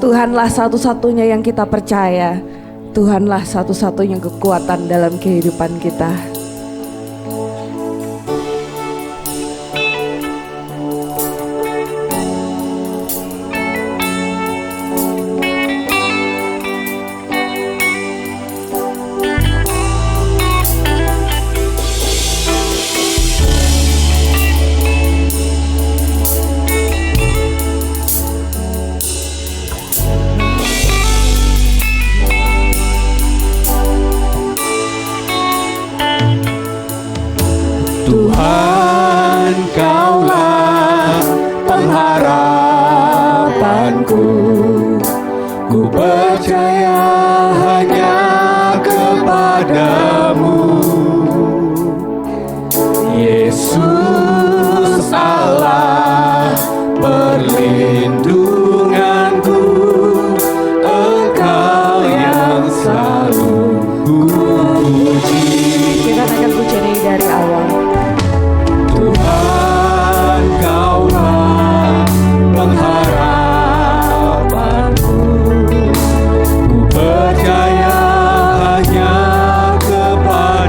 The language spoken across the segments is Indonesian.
Tuhanlah satu-satunya yang kita percaya. Tuhanlah satu-satunya kekuatan dalam kehidupan kita. Tuhan, Kaulah pengharapanku. Ku percaya hanya kepadamu, Yesus Allah perlindunganku. Engkau yang selalu ku puji. Kita akan puji dari awal. Tuhan, Kaulah pengharapanku. Ku percaya hanya kepadamu,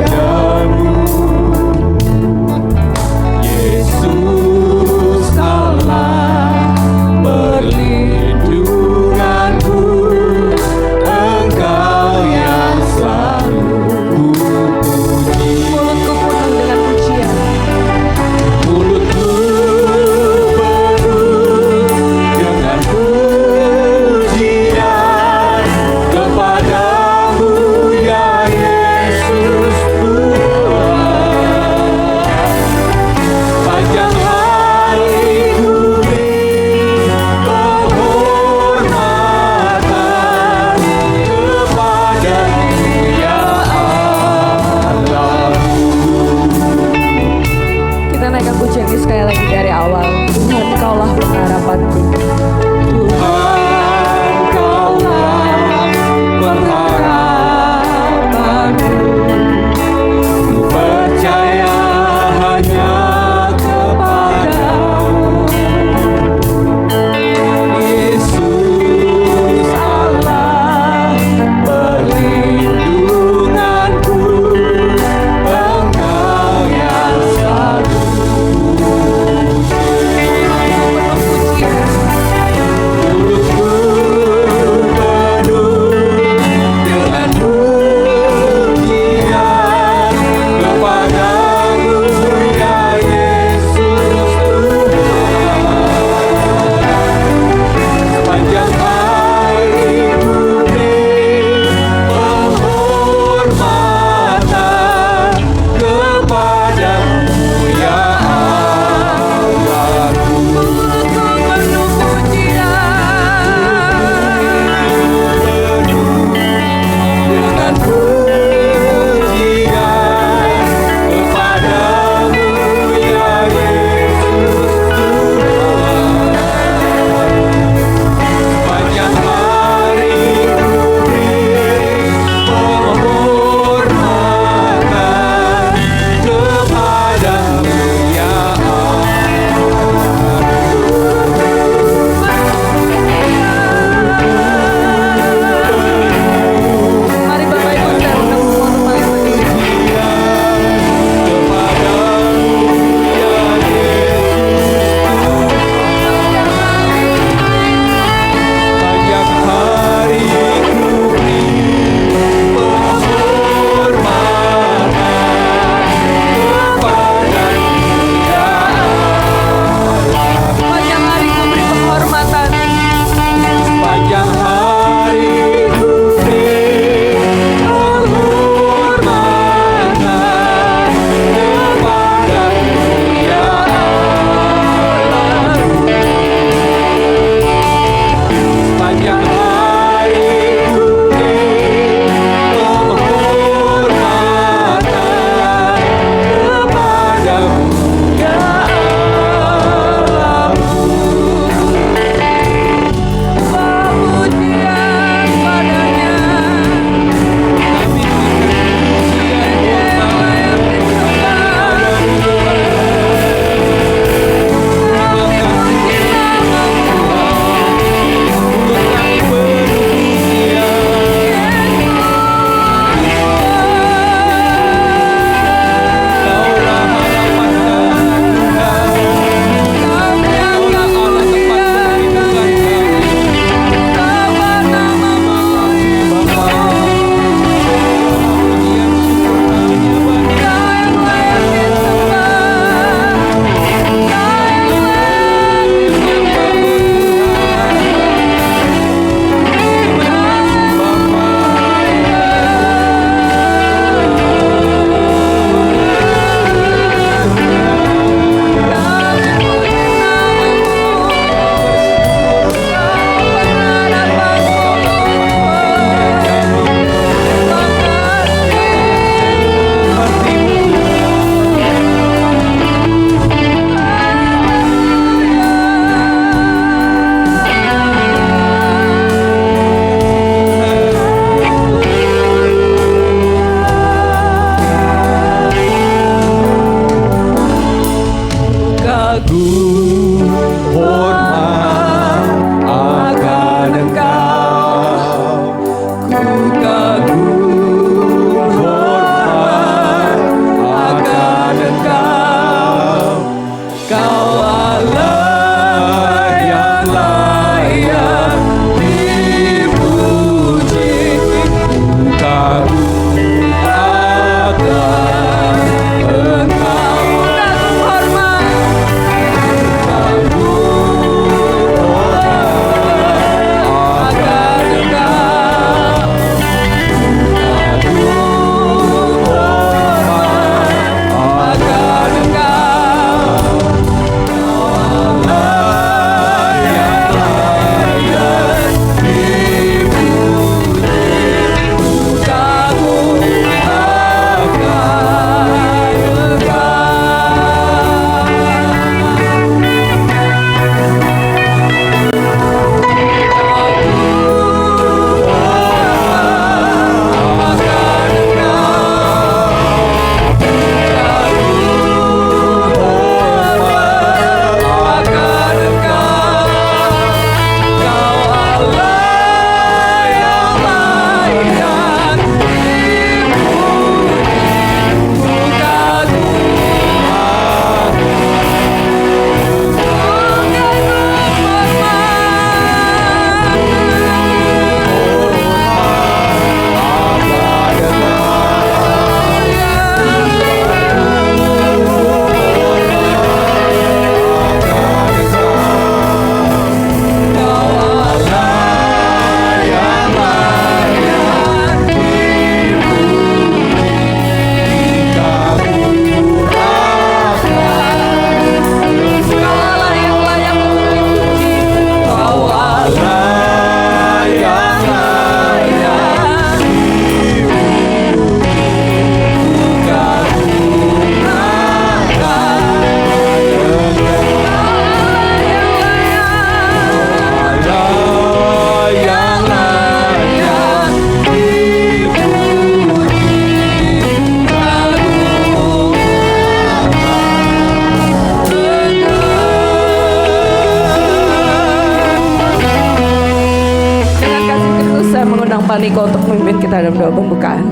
undang Paniko untuk memimpin kita dalam doa pembukaan.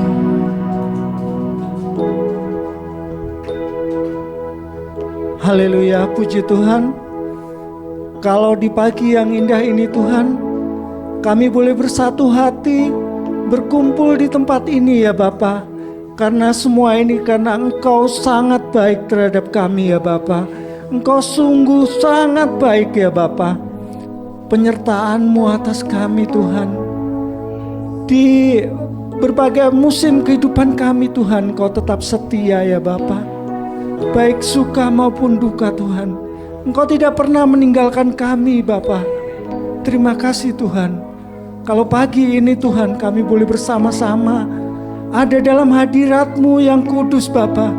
Haleluya, puji Tuhan. Kalau di pagi yang indah ini Tuhan, kami boleh bersatu hati, berkumpul di tempat ini ya Bapa. Karena semua ini karena Engkau sangat baik terhadap kami ya Bapa. Engkau sungguh sangat baik ya Bapa. Penyertaan-Mu atas kami Tuhan. Di berbagai musim kehidupan kami Tuhan, Engkau tetap setia ya Bapa. Baik suka maupun duka Tuhan, Engkau tidak pernah meninggalkan kami Bapa. Terima kasih Tuhan. Kalau pagi ini Tuhan kami boleh bersama-sama ada dalam hadirat-Mu yang kudus Bapa.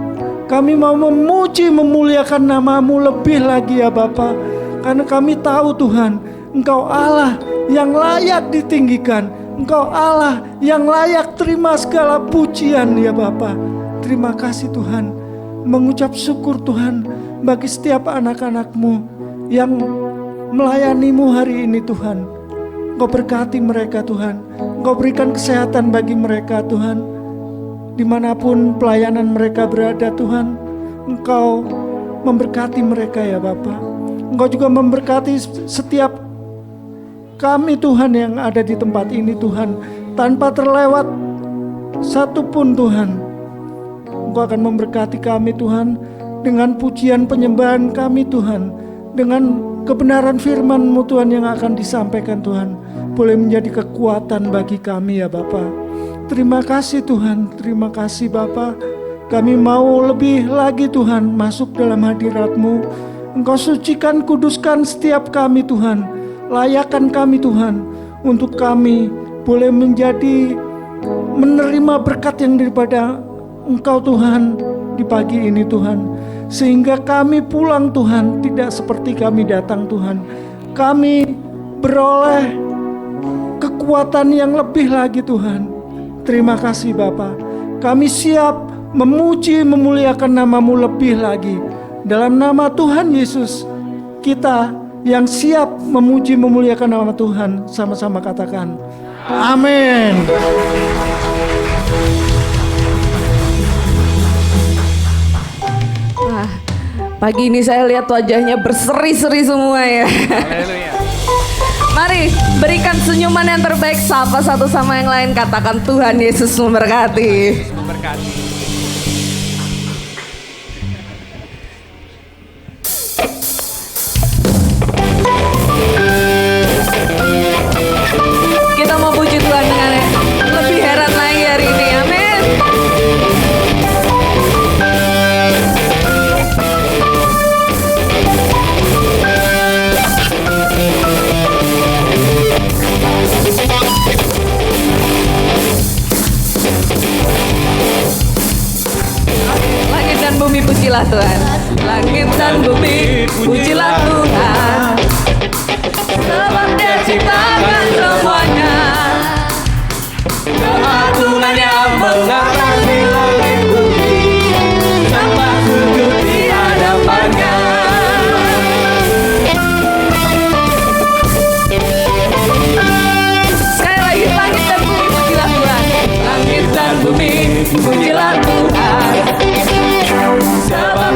Kami mau memuji memuliakan nama-Mu lebih lagi ya Bapa. Karena kami tahu Tuhan, Engkau Allah yang layak ditinggikan. Engkau Allah yang layak terima segala pujian ya Bapa. Terima kasih Tuhan. Mengucap syukur Tuhan bagi setiap anak-anak-Mu yang melayani-Mu hari ini Tuhan. Engkau berkati mereka Tuhan. Engkau berikan kesehatan bagi mereka Tuhan. Dimanapun pelayanan mereka berada Tuhan, Engkau memberkati mereka ya Bapa. Engkau juga memberkati setiap kami Tuhan yang ada di tempat ini Tuhan. Tanpa terlewat satupun Tuhan, Engkau akan memberkati kami Tuhan dengan pujian penyembahan kami Tuhan, dengan kebenaran firman-Mu Tuhan yang akan disampaikan Tuhan, boleh menjadi kekuatan bagi kami ya Bapa. Terima kasih Tuhan, terima kasih Bapa. Kami mau lebih lagi Tuhan masuk dalam hadirat-Mu. Engkau sucikan, kuduskan setiap kami Tuhan. Layakkan kami Tuhan, untuk kami boleh menjadi menerima berkat yang daripada Engkau Tuhan di pagi ini Tuhan. Sehingga kami pulang Tuhan tidak seperti kami datang Tuhan. Kami beroleh kekuatan yang lebih lagi Tuhan. Terima kasih Bapa. Kami siap memuji memuliakan nama-Mu lebih lagi. Dalam nama Tuhan Yesus, kita yang siap memuji memuliakan nama Tuhan, sama-sama katakan amin. Wah, pagi ini saya lihat wajahnya berseri-seri semua ya. Mari berikan senyuman yang terbaik, sapa satu sama yang lain, katakan Tuhan Yesus memberkati. Kita mau puji Tuhan dengan lebih heran lagi hari ini, amin. Langit dan bumi pujilah Tuhan. Langit dan bumi pujilah Tuhan. Sebab Dia ciptakan semuanya. Keagungannya mengatasi langit bumi, sembah sujud di hadapannya. Sekali lagi, langit dan bumi pujilah Tuhan. Langit dan bumi pujilah Tuhan. Sebab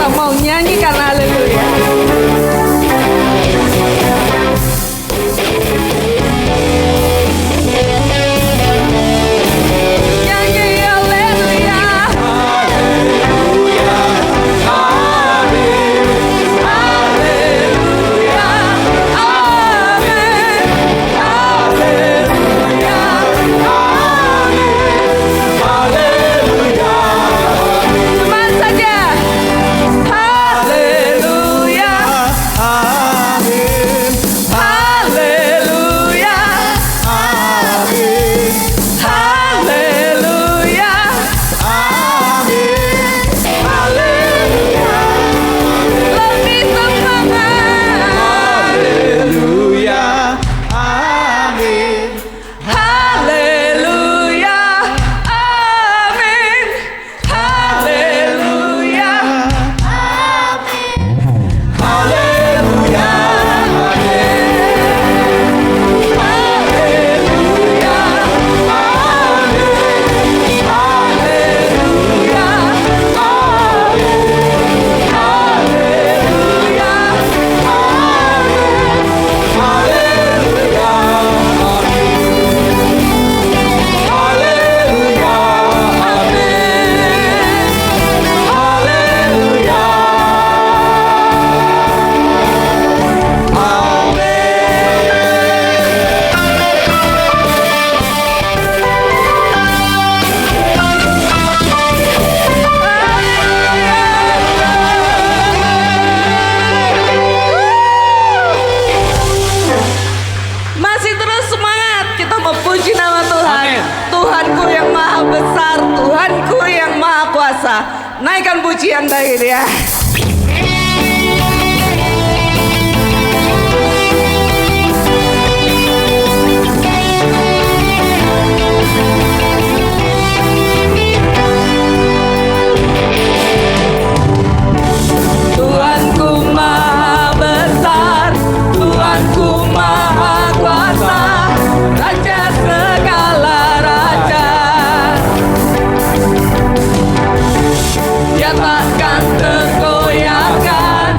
kita mau nyanyikan haleluya. Nyanyi haleluya. Haleluya, amin. Haleluya, amin. Haleluya, amin. Haleluya, Teman saja. haleluya, amin. Haleluya. Amin. Haleluya. Amin. Haleluya. Lebih semangat. Haleluya. Amin. Haleluya. Amin. Haleluya. Haleluya. Masih terus semangat, kita memuji nama Tuhan. Amin. Tuhanku yang maha besar, Tuhanku yang maha kuasa. Naikkan pujian dari dia. Tuhanku maha besar, Tuhanku maha kuasa, Raja segala raja. Dia takkan tergoyahkan,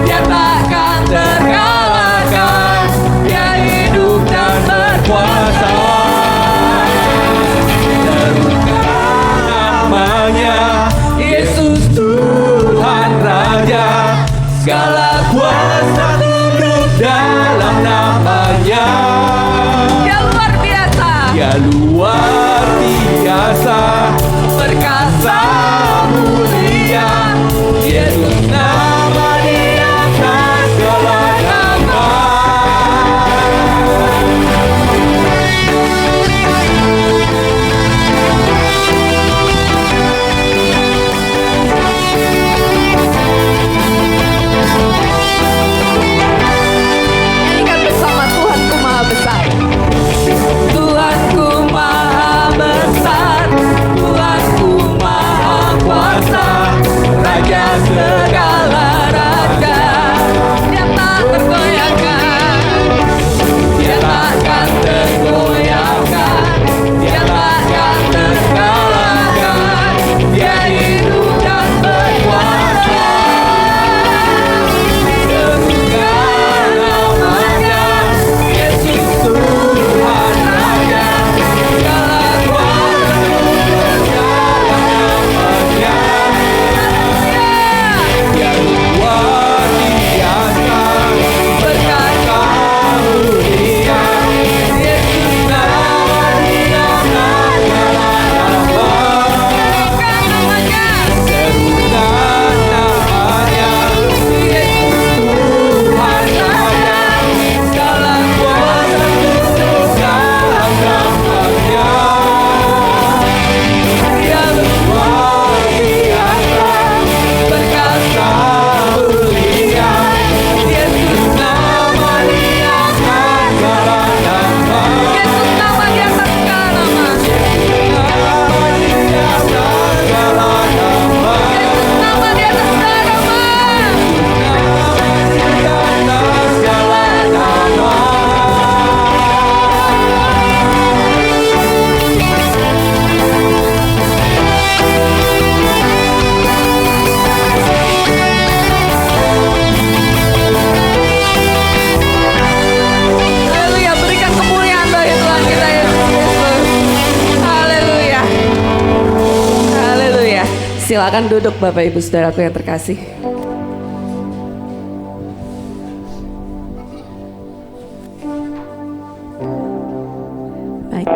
dia takkan terkalahkan, dia hidup dan berkuasa. Namanya Yesus Tuhan Raja, segala kuasa tunduk dalam namanya. Dia luar biasa, Dia luar biasa, perkasa, mulia. Yesus nama di atas segala nama. nyanyikan bersama Tuhanku maha besar. Tuhanku maha Silakan duduk Bapak Ibu Saudaraku yang terkasih. Baik.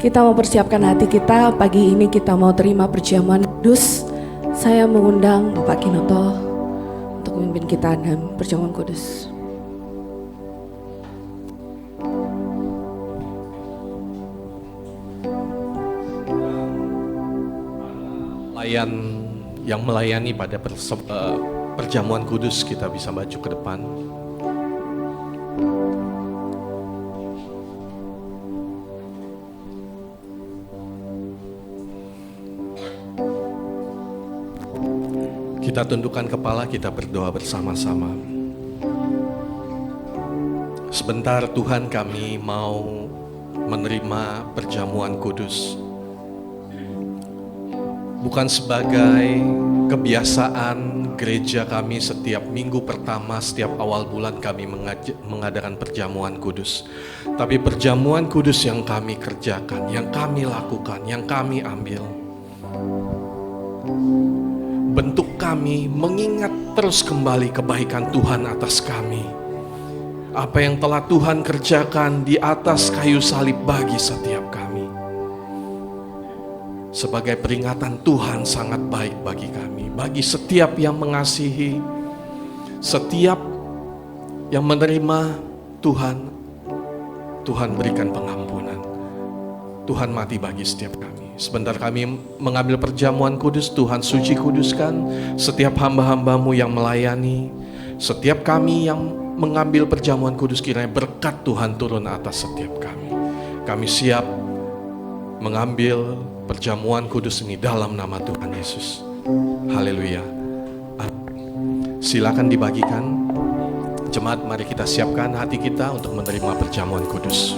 Kita mau persiapkan hati kita. Pagi ini kita mau terima perjamuan kudus. Saya mengundang Bapak Kinoto untuk memimpin kita dalam perjamuan kudus. Yang melayani pada perjamuan kudus, kita bisa maju ke depan. Kita tundukkan kepala, kita berdoa bersama-sama. Sebentar Tuhan, kami mau menerima perjamuan kudus. Bukan sebagai kebiasaan gereja kami setiap minggu pertama, setiap awal bulan kami mengadakan perjamuan kudus. Tapi perjamuan kudus yang kami kerjakan, yang kami lakukan, yang kami ambil, bentuk kami mengingat terus kembali kebaikan Tuhan atas kami. Apa yang telah Tuhan kerjakan di atas kayu salib bagi setiap kami. Sebagai peringatan Tuhan sangat baik bagi kami, bagi setiap yang mengasihi, setiap yang menerima Tuhan, Tuhan berikan pengampunan. Tuhan mati bagi setiap kami. Sebentar kami mengambil perjamuan kudus, Tuhan suci kuduskan setiap hamba-hambamu yang melayani, setiap kami yang mengambil perjamuan kudus, kiranya berkat Tuhan turun atas setiap kami. Kami siap mengambil perjamuan kudus ini dalam nama Tuhan Yesus. Haleluya. Silakan dibagikan. Jemaat, mari kita siapkan hati kita untuk menerima perjamuan kudus.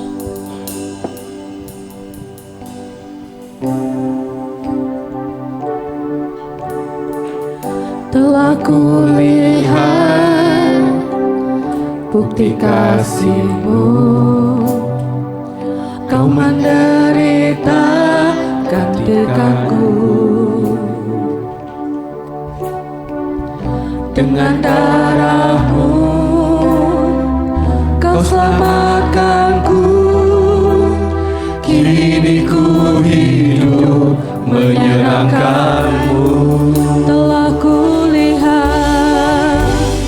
Telah kulihat bukti kasih-Mu, Kau menderita gantikanku. Dengan darah-Mu Kau selamatkanku. Kini ku hidup menyenangkan-Mu.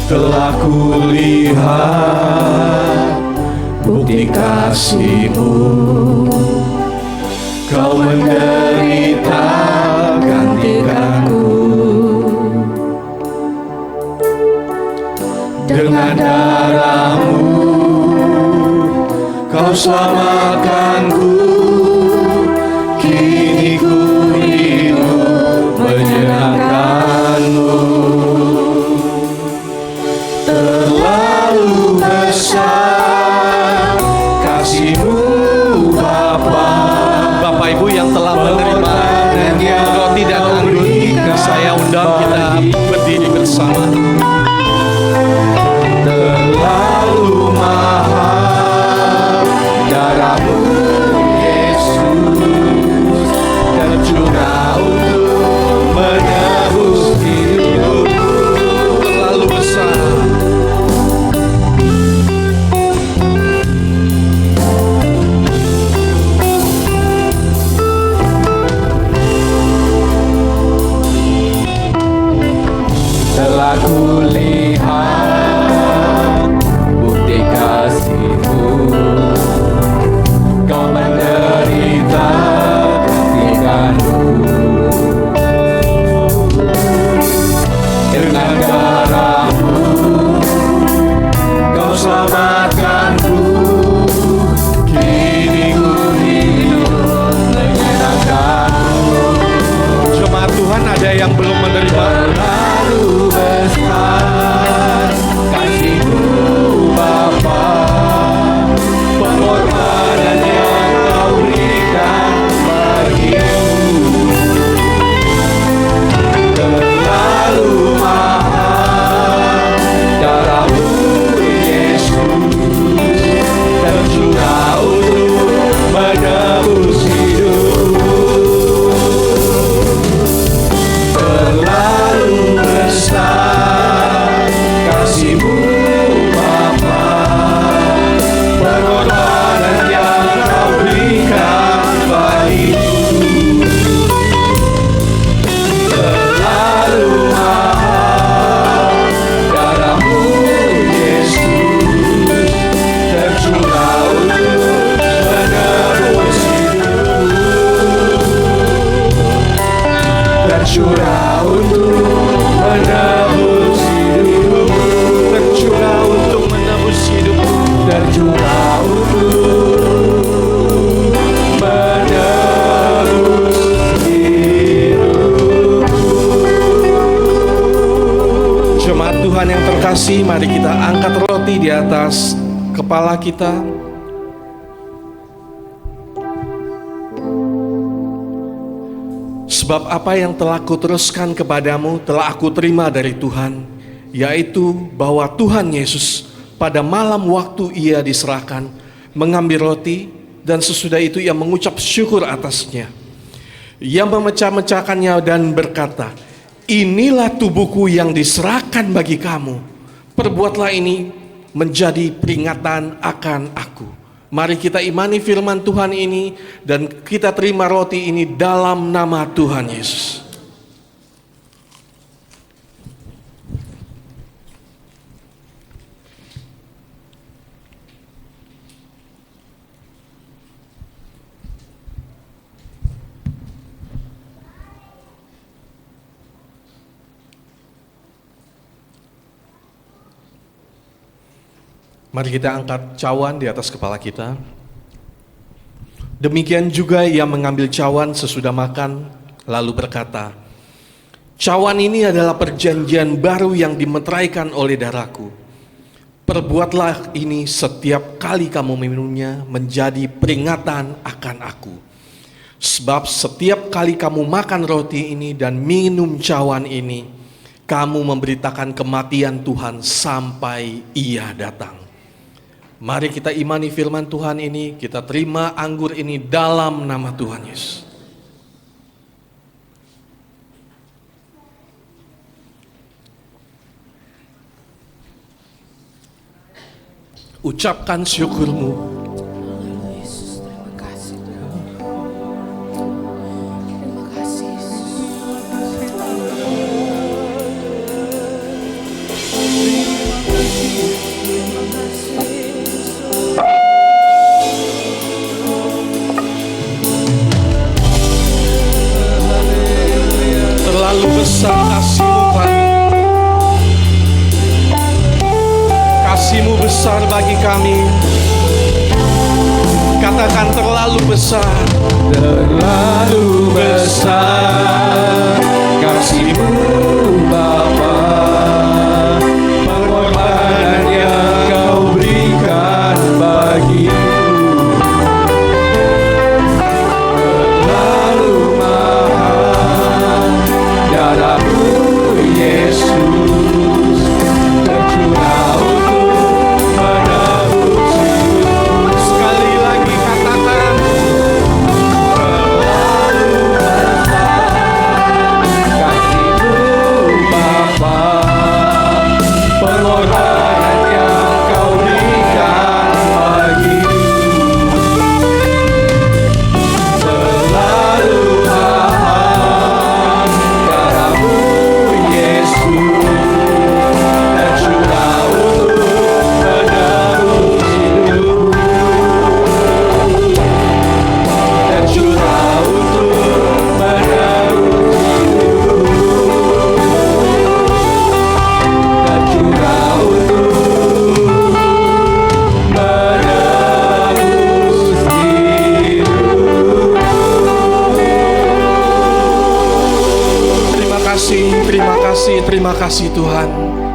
Telah kulihat bukti kasih-Mu, Kau menderita gantikanku. Dengan darah-Mu Kau selamatkanku. Kini ku hidup menyenangkan-Mu. Terlalu besar kasih-Mu Bapa. Bapak Ibu yang telah menerima roti dan anggur ini, saya undang kita berdiri bersama. Terlalu mahal darah-Mu Yesus, tercurah untuk menebus hidupku. Terlalu besar. Telah kulihat bukti kasih-Mu, Kau menderita gantikanku. Dengan darah-Mu Kau selamatkanku. Kini ku hidup menyenangkan-Mu. Jemaat Tuhan, ada yang belum menerima? Terlalu besar kasih-Mu Bapa, pengorbanan yang Kau berikan bagiku. Terlalu mahal darah-Mu Yesus, tercurah untuk menebus hidupku. Tuhan yang terkasih, mari kita angkat roti di atas kepala kita. Sebab apa yang telah kuteruskan kepadamu telah aku terima dari Tuhan, yaitu bahwa Tuhan Yesus pada malam waktu ia diserahkan mengambil roti, dan sesudah itu ia mengucap syukur atasnya. Ia memecah-mecahkannya dan berkata, "Inilah tubuhku yang diserahkan bagi kamu. Perbuatlah ini menjadi peringatan akan aku." Mari kita imani firman Tuhan ini dan kita terima roti ini dalam nama Tuhan Yesus. Mari kita angkat cawan di atas kepala kita. Demikian juga ia mengambil cawan sesudah makan, lalu berkata, "Cawan ini adalah perjanjian baru yang dimeteraikan oleh darahku. Perbuatlah ini setiap kali kamu meminumnya menjadi peringatan akan aku. Sebab setiap kali kamu makan roti ini dan minum cawan ini, kamu memberitakan kematian Tuhan sampai ia datang." Mari kita imani firman Tuhan ini, kita terima anggur ini dalam nama Tuhan Yesus. Ucapkan syukurmu. Yesus, terima kasih Tuhan. Terima kasih Yesus. Terlalu besar kasih-Mu, Tuhan. Kasih-Mu besar bagi kami. Katakan terlalu besar. Terlalu besar kasih-Mu Bapa, pengorbanan yang Kau berikan bagiku. Terlalu mahal darah-Mu Yesus, tercurah untuk menebus hidup. Sekali lagi katakan, kasih-Mu Bapa, pengorbanan yang Kau berikan bagiku. Terlalu mahal darah-Mu Yesus, tercurah untuk menebus hidup. Tercurah untuk menebus hidup. Tercurah untuk menebus hidup. terima kasih, terima kasih, terima kasih Tuhan.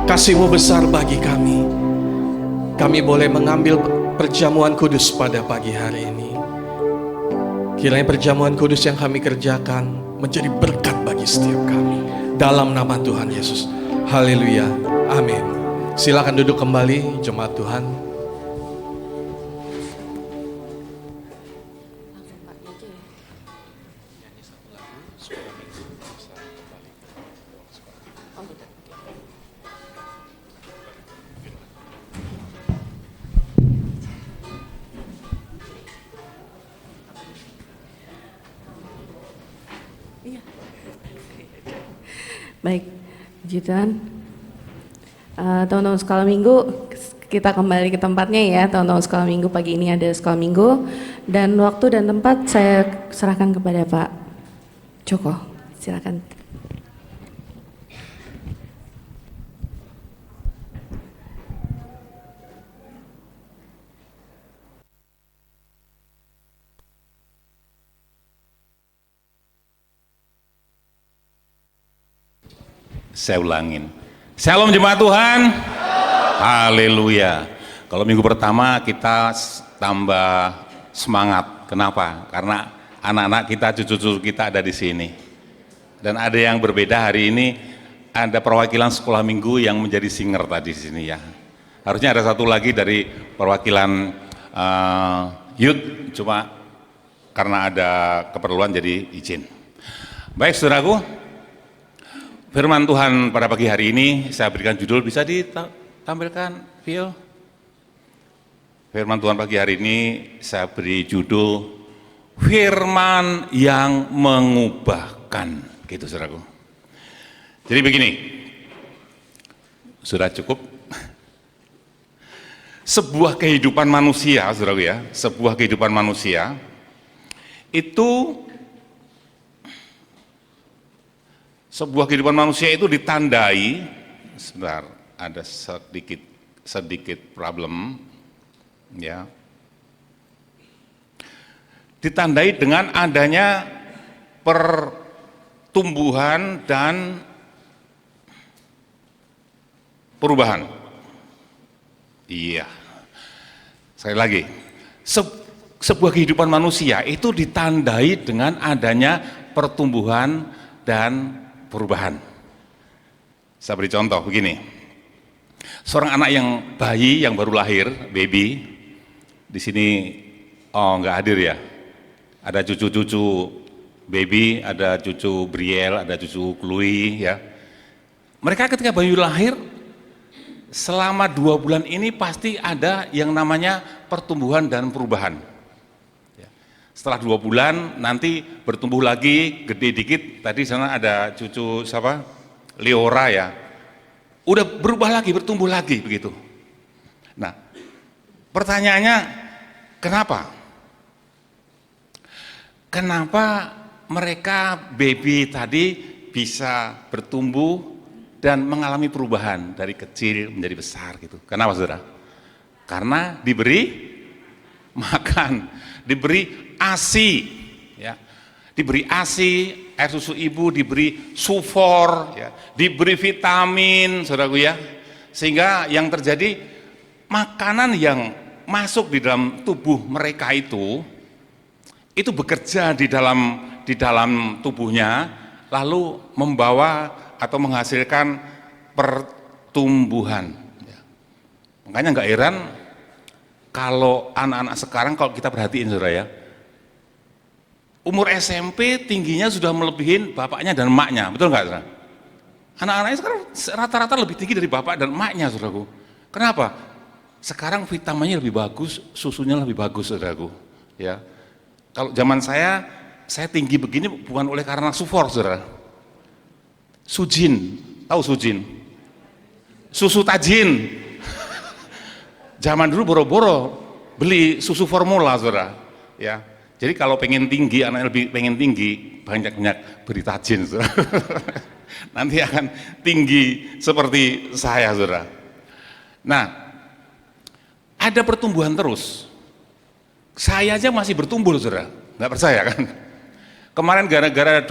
Kasih-Mu besar bagi kami. Kami boleh mengambil perjamuan kudus pada pagi hari ini. Kiranya perjamuan kudus yang kami kerjakan menjadi berkat bagi setiap kami. Dalam nama Tuhan Yesus. Haleluya. Amin. Silakan duduk kembali jemaat Tuhan. Baik, puji Tuhan. Teman-teman sekolah minggu, kita kembali ke tempatnya ya. Teman-teman sekolah minggu, pagi ini ada sekolah minggu. Dan waktu dan tempat saya serahkan kepada Pak Joko. Silakan. Saya ulangin, Shalom jemaat Tuhan. Haleluya. Kalau minggu pertama kita tambah semangat. Kenapa? Karena anak-anak kita, cucu-cucu kita ada di sini. Dan ada yang berbeda hari ini, ada perwakilan sekolah minggu yang menjadi singer tadi di sini ya. Harusnya ada satu lagi dari perwakilan youth, cuma karena ada keperluan jadi izin. Baik saudaraku, firman Tuhan pada pagi hari ini saya berikan judul, bisa ditampilkan Phil? Firman Tuhan pagi hari ini saya beri judul firman yang mengubahkan, gitu saudaraku. Jadi begini, sudah cukup? Sebuah kehidupan manusia, saudaraku ya, sebuah kehidupan manusia itu, sebuah kehidupan manusia itu ditandai, sebentar, ada sedikit problem, ya, ditandai dengan adanya pertumbuhan dan perubahan. Iya, sekali lagi, sebuah kehidupan manusia itu ditandai dengan adanya pertumbuhan dan perubahan. Saya beri contoh begini, seorang anak yang bayi yang baru lahir, baby, di sini nggak hadir ya, ada cucu-cucu baby, ada cucu Briel, ada cucu Chloe ya. Mereka ketika bayi lahir, selama 2 bulan ini pasti ada yang namanya pertumbuhan dan perubahan. Setelah 2 bulan nanti bertumbuh lagi, gede dikit. Tadi sana ada cucu siapa? Leora ya. Udah berubah lagi, bertumbuh lagi begitu. Nah, pertanyaannya kenapa? Kenapa mereka baby tadi bisa bertumbuh dan mengalami perubahan dari kecil menjadi besar gitu? Kenapa saudara? Karena diberi makan, diberi ASI, ya, diberi ASI, air susu ibu, diberi sufor, ya, diberi vitamin, saudaraku ya, sehingga yang terjadi makanan yang masuk di dalam tubuh mereka itu bekerja di dalam tubuhnya, lalu membawa atau menghasilkan pertumbuhan. Ya. Makanya nggak heran kalau anak-anak sekarang, kalau kita perhatiin saudara ya, umur SMP tingginya sudah melebihin bapaknya dan emaknya, betul nggak saudara? Anak-anaknya sekarang rata-rata lebih tinggi dari bapak dan emaknya, saudaraku. Kenapa? Sekarang vitaminnya lebih bagus, susunya lebih bagus, saudaraku. Ya, kalau zaman saya tinggi begini bukan oleh karena sufor, saudara. Sujin, tahu sujin? Susu tajin. Zaman dulu boro-boro beli susu formula, saudara. Ya, jadi kalau pengen tinggi, anaknya lebih pengen tinggi, banyak-banyak beri tajin, saudara. Nanti akan tinggi seperti saya, saudara. Nah, ada pertumbuhan terus. Saya aja masih bertumbuh, saudara. Nggak percaya kan? Kemarin gara-gara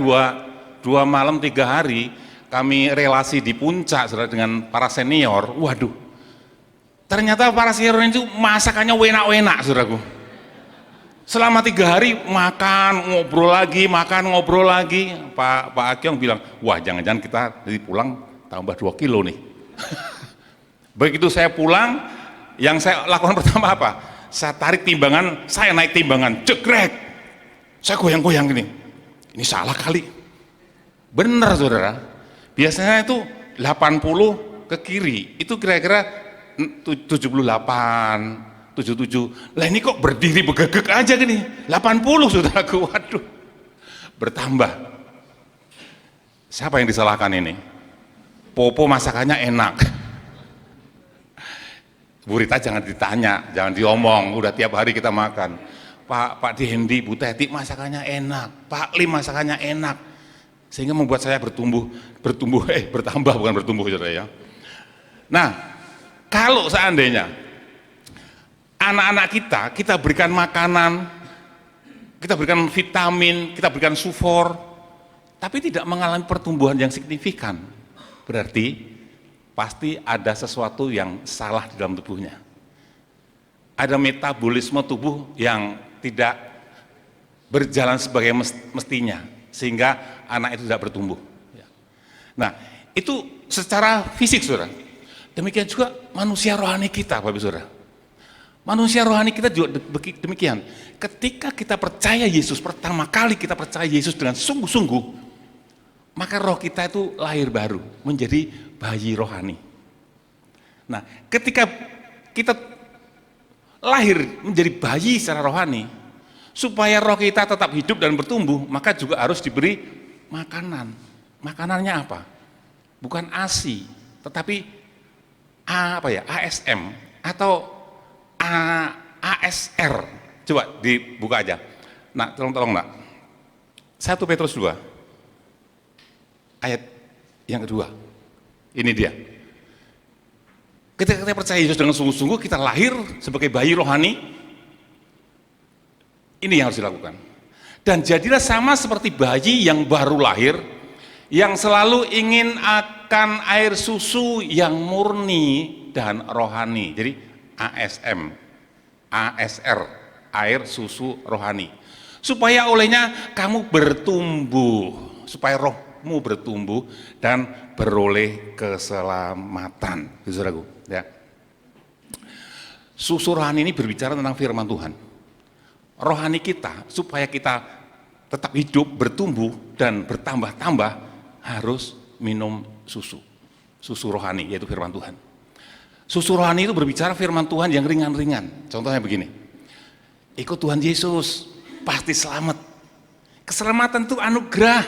dua malam 3 hari kami relasi di puncak, saudara, dengan para senior. Waduh, ternyata para senior itu masakannya enak-enak, saudaraku. Selama 3 hari makan, ngobrol lagi, makan, ngobrol lagi. Pak Akyong bilang, wah jangan-jangan kita dari pulang tambah 2 kilo nih. Begitu saya pulang, yang saya lakukan pertama apa? Saya tarik timbangan, saya naik timbangan, jegrek. Saya goyang-goyang gini, ini salah kali. Bener, saudara. Biasanya itu 80 ke kiri, itu kira-kira 78, 77. Lah ini kok berdiri begegek aja gini, 80, saudaraku. Waduh, bertambah. Siapa yang disalahkan ini? Popo masakannya enak. Bu Rita jangan ditanya, jangan diomong, udah tiap hari kita makan. Pak Dendi, Bu Teti masakannya enak, Pak Lim masakannya enak. Sehingga membuat saya bertambah bukan bertumbuh, saudara ya. Nah, kalau seandainya anak-anak kita berikan makanan, kita berikan vitamin, kita berikan sufor, tapi tidak mengalami pertumbuhan yang signifikan, berarti pasti ada sesuatu yang salah di dalam tubuhnya. Ada metabolisme tubuh yang tidak berjalan sebagai mestinya, sehingga anak itu tidak bertumbuh. Nah, itu secara fisik, saudara. Demikian juga manusia rohani kita, Bapak Saudara. Manusia rohani kita juga demikian. Ketika kita percaya Yesus, pertama kali kita percaya Yesus dengan sungguh-sungguh, maka roh kita itu lahir baru, menjadi bayi rohani. Nah, ketika kita lahir menjadi bayi secara rohani, supaya roh kita tetap hidup dan bertumbuh, maka juga harus diberi makanan. Makanannya apa? Bukan ASI, tetapi ASM atau ASR. Coba dibuka aja. Nah, tolong nak. 1 Petrus 2 ayat yang kedua. Ini dia. Ketika kita percaya Yesus dengan sungguh-sungguh, kita lahir sebagai bayi rohani. Ini yang harus dilakukan. Dan jadilah sama seperti bayi yang baru lahir, yang selalu ingin akan air susu yang murni dan rohani. Jadi ASM, ASR, air susu rohani. Supaya olehnya kamu bertumbuh, supaya rohmu bertumbuh dan beroleh keselamatan. Saudaraku, ya. Susu rohani ini berbicara tentang firman Tuhan. Rohani kita, supaya kita tetap hidup, bertumbuh dan bertambah-tambah, harus minum susu rohani, yaitu firman Tuhan. Susu rohani itu berbicara firman Tuhan yang ringan-ringan. Contohnya begini, ikut Tuhan Yesus, pasti selamat. Keselamatan itu anugerah,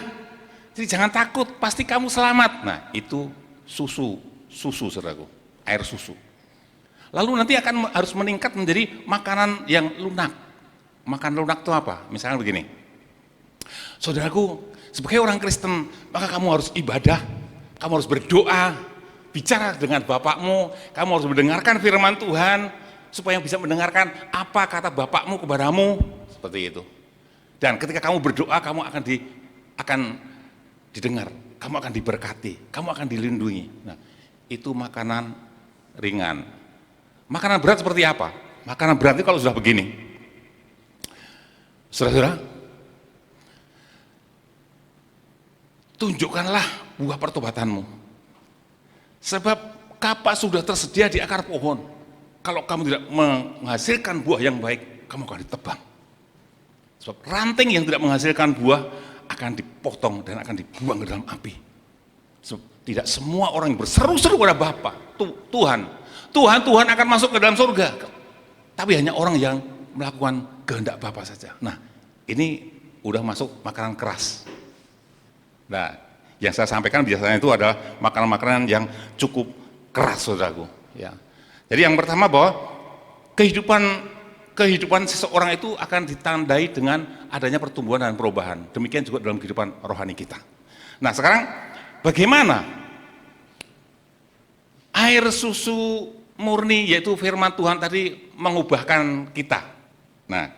jadi jangan takut, pasti kamu selamat. Nah, itu susu saudaraku, air susu. Lalu nanti akan harus meningkat menjadi makanan yang lunak. Makanan lunak itu apa? Misalnya begini, saudaraku, sebagai orang Kristen, maka kamu harus ibadah, kamu harus berdoa, bicara dengan Bapakmu, kamu harus mendengarkan firman Tuhan, supaya bisa mendengarkan apa kata Bapakmu kepadamu, seperti itu. Dan ketika kamu berdoa, kamu akan didengar, kamu akan diberkati, kamu akan dilindungi. Nah, itu makanan ringan. Makanan berat seperti apa? Makanan berat itu kalau sudah begini, saudara-saudara, tunjukkanlah buah pertobatanmu. Sebab kapak sudah tersedia di akar pohon. Kalau kamu tidak menghasilkan buah yang baik, kamu akan ditebang. Sebab ranting yang tidak menghasilkan buah akan dipotong dan akan dibuang ke dalam api. Sebab tidak semua orang yang berseru-seru pada Bapa, Tuhan akan masuk ke dalam surga. Tapi hanya orang yang melakukan kehendak Bapa saja. Nah, ini udah masuk makanan keras. Nah, yang saya sampaikan biasanya itu adalah makanan-makanan yang cukup keras, saudaraku. Ya. Jadi yang pertama bahwa kehidupan seseorang itu akan ditandai dengan adanya pertumbuhan dan perubahan. Demikian juga dalam kehidupan rohani kita. Nah, sekarang bagaimana air susu murni, yaitu firman Tuhan tadi, mengubahkan kita? Nah,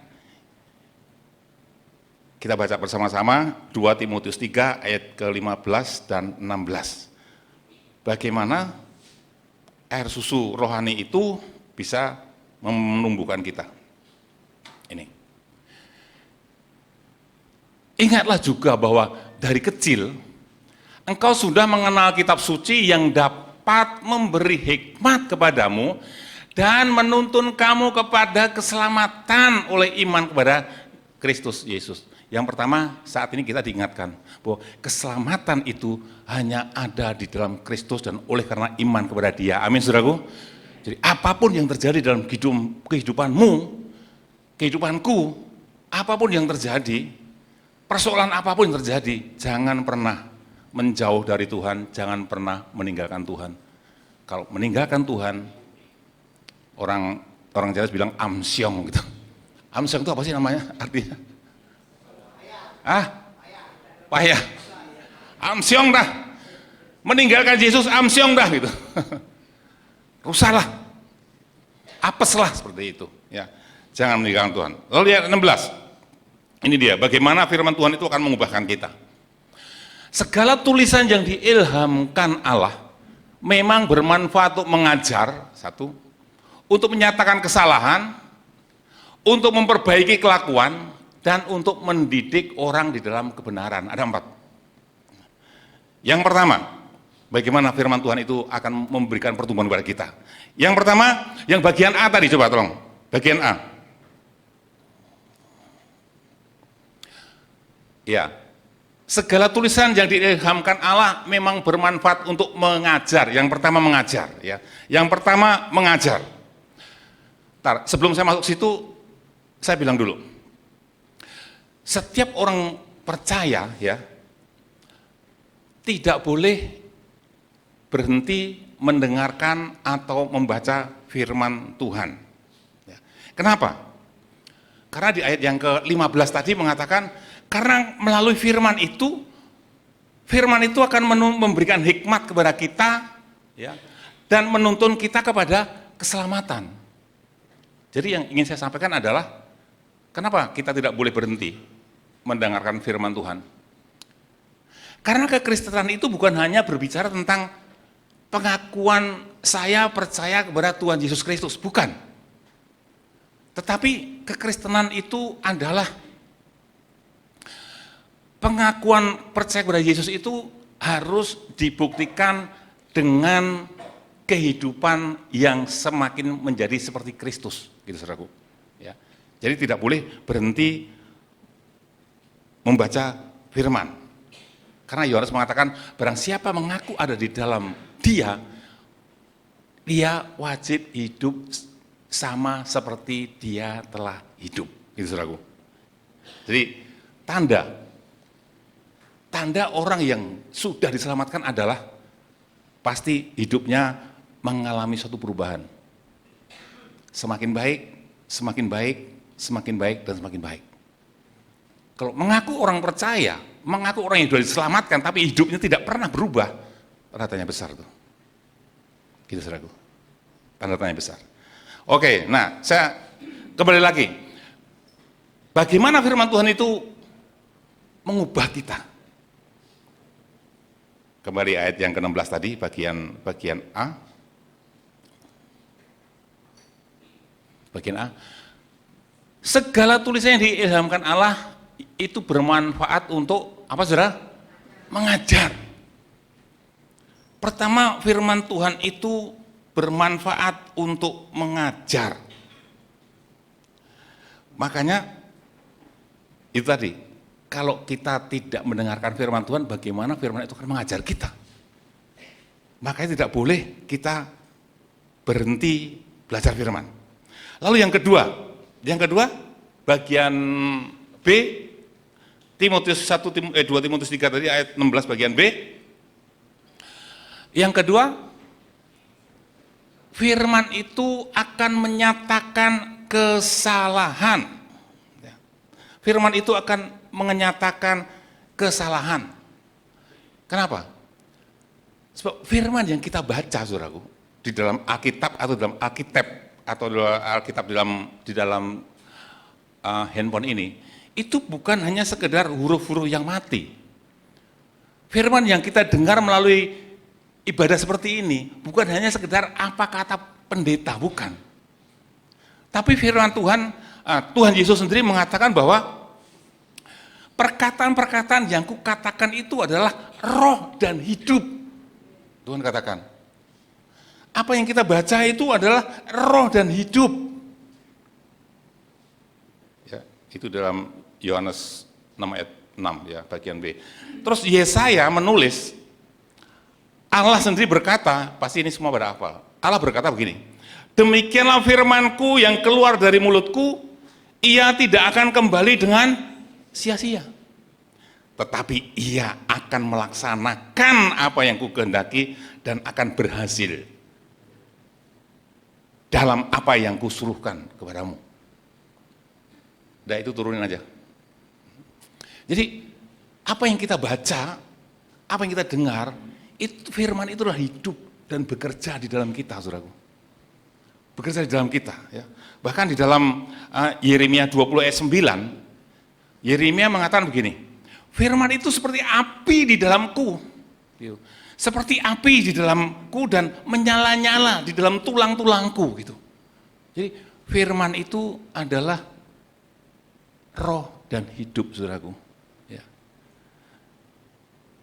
kita baca bersama-sama 2 Timotius 3 ayat ke-15 dan 16. Bagaimana air susu rohani itu bisa menumbuhkan kita. Ini. Ingatlah juga bahwa dari kecil engkau sudah mengenal kitab suci yang dapat memberi hikmat kepadamu dan menuntun kamu kepada keselamatan oleh iman kepada Kristus Yesus. Yang pertama, saat ini kita diingatkan bahwa keselamatan itu hanya ada di dalam Kristus dan oleh karena iman kepada Dia. Amin, saudaraku. Jadi apapun yang terjadi dalam kehidupanmu, kehidupanku, apapun yang terjadi, persoalan apapun yang terjadi, jangan pernah menjauh dari Tuhan, jangan pernah meninggalkan Tuhan. Kalau meninggalkan Tuhan, orang Jawa bilang amsyong gitu. Amsyong itu apa sih namanya? Artinya? Payah. Amsyong dah. Meninggalkan Yesus amsyong dah gitu. Rusaklah. Apeslah seperti itu, ya. Jangan meninggalkan Tuhan. Lalu ayat 16. Ini dia, bagaimana firman Tuhan itu akan mengubahkan kita. Segala tulisan yang diilhamkan Allah memang bermanfaat untuk mengajar, satu, untuk menyatakan kesalahan, untuk memperbaiki kelakuan, dan untuk mendidik orang di dalam kebenaran. Ada 4. Yang pertama, bagaimana firman Tuhan itu akan memberikan pertumbuhan kepada kita. Yang pertama, yang bagian A tadi, coba tolong, bagian A. Ya, segala tulisan yang diilhamkan Allah memang bermanfaat untuk mengajar. Yang pertama mengajar, ya. Yang pertama mengajar. Ntar, sebelum saya masuk situ, saya bilang dulu. Setiap orang percaya, ya, tidak boleh berhenti mendengarkan atau membaca firman Tuhan. Ya. Kenapa? Karena di ayat yang ke-15 tadi mengatakan, karena melalui firman itu akan memberikan hikmat kepada kita, ya, dan menuntun kita kepada keselamatan. Jadi yang ingin saya sampaikan adalah, kenapa kita tidak boleh berhenti mendengarkan firman Tuhan? Karena kekristenan itu bukan hanya berbicara tentang pengakuan saya percaya kepada Tuhan Yesus Kristus, bukan. Tetapi kekristenan itu adalah pengakuan percaya kepada Yesus itu harus dibuktikan dengan kehidupan yang semakin menjadi seperti Kristus, gitu saudaraku. Ya. Jadi tidak boleh berhenti membaca firman. Karena Yohanes mengatakan, barang siapa mengaku ada di dalam dia wajib hidup sama seperti dia telah hidup, gitu saudaraku. Jadi tanda orang yang sudah diselamatkan adalah pasti hidupnya mengalami suatu perubahan. Semakin baik, semakin baik, semakin baik, dan semakin baik. Kalau mengaku orang percaya, mengaku orang yang sudah diselamatkan, tapi hidupnya tidak pernah berubah, tanda tanya besar tuh. Gitu saudaraku. Tanda tanya besar. Oke, nah saya kembali lagi. Bagaimana firman Tuhan itu mengubah kita? Kembali ayat yang ke-16 tadi, bagian A. Bagian A. Segala tulisan yang diilhamkan Allah itu bermanfaat untuk apa, saudara? Mengajar. Pertama, firman Tuhan itu bermanfaat untuk mengajar. Makanya itu tadi, kalau kita tidak mendengarkan firman Tuhan, bagaimana firman itu akan mengajar kita? Makanya tidak boleh kita berhenti belajar firman. Lalu yang kedua bagian B, Timotius 2 Timotius 3 tadi ayat 16 bagian B. Yang kedua, firman itu akan menyatakan kesalahan. Firman itu akan menyatakan kesalahan. Kenapa? Sebab firman yang kita baca, saudaraku, di dalam Alkitab atau dalam Alkitab atau Alkitab di dalam handphone ini, itu bukan hanya sekedar huruf-huruf yang mati. Firman yang kita dengar melalui ibadah seperti ini bukan hanya sekedar apa kata pendeta, bukan. Tapi firman Tuhan Yesus sendiri mengatakan bahwa perkataan-perkataan yang kukatakan itu adalah roh dan hidup. Tuhan katakan. Apa yang kita baca itu adalah roh dan hidup. Ya, itu dalam Yohanes 6 ayat 6 ya, bagian B. Terus Yesaya menulis, Allah sendiri berkata, pasti ini semua pada hafal. Allah berkata begini, demikianlah firmanku yang keluar dari mulutku, ia tidak akan kembali dengan sia-sia. Tetapi ia akan melaksanakan apa yang kukehendaki dan akan berhasil dalam apa yang kusuruhkan kepadamu. Nah itu turunin aja. Jadi apa yang kita baca, apa yang kita dengar, itu firman itu adalah hidup dan bekerja di dalam kita, saudaraku. Bekerja di dalam kita. Ya. Bahkan di dalam Yeremia 20 ayat 9, Yeremia mengatakan begini, firman itu seperti api di dalamku, seperti api di dalamku dan menyala-nyala di dalam tulang-tulangku gitu. Jadi firman itu adalah roh dan hidup, saudaraku. Ya.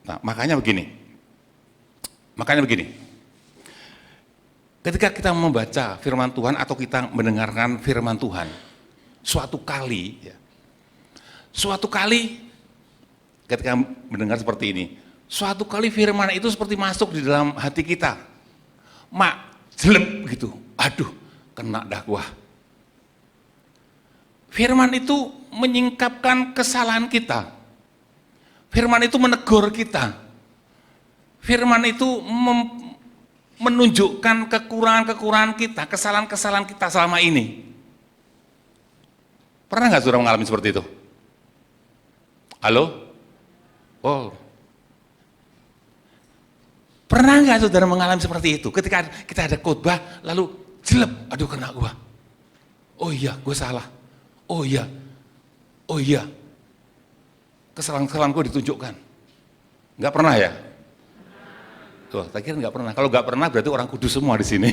Nah, makanya begini. Ketika kita membaca firman Tuhan atau kita mendengarkan firman Tuhan, suatu kali ketika mendengar seperti ini, suatu kali firman itu seperti masuk di dalam hati kita. Jelek gitu. Aduh, kena dah gua. Firman itu menyingkapkan kesalahan kita. Firman itu menegur kita. Firman itu menunjukkan kekurangan-kekurangan kita, kesalahan-kesalahan kita selama ini. Pernah nggak saudara mengalami seperti itu? Halo? Oh. Pernah nggak saudara mengalami seperti itu? Ketika kita ada khotbah, lalu jelek, aduh kena gua. Oh iya, gue salah. Oh iya. Kesalahan-kesalahan gue ditunjukkan. Nggak pernah ya? Tuh, saya kira nggak pernah. Kalau nggak pernah berarti orang kudus semua di sini.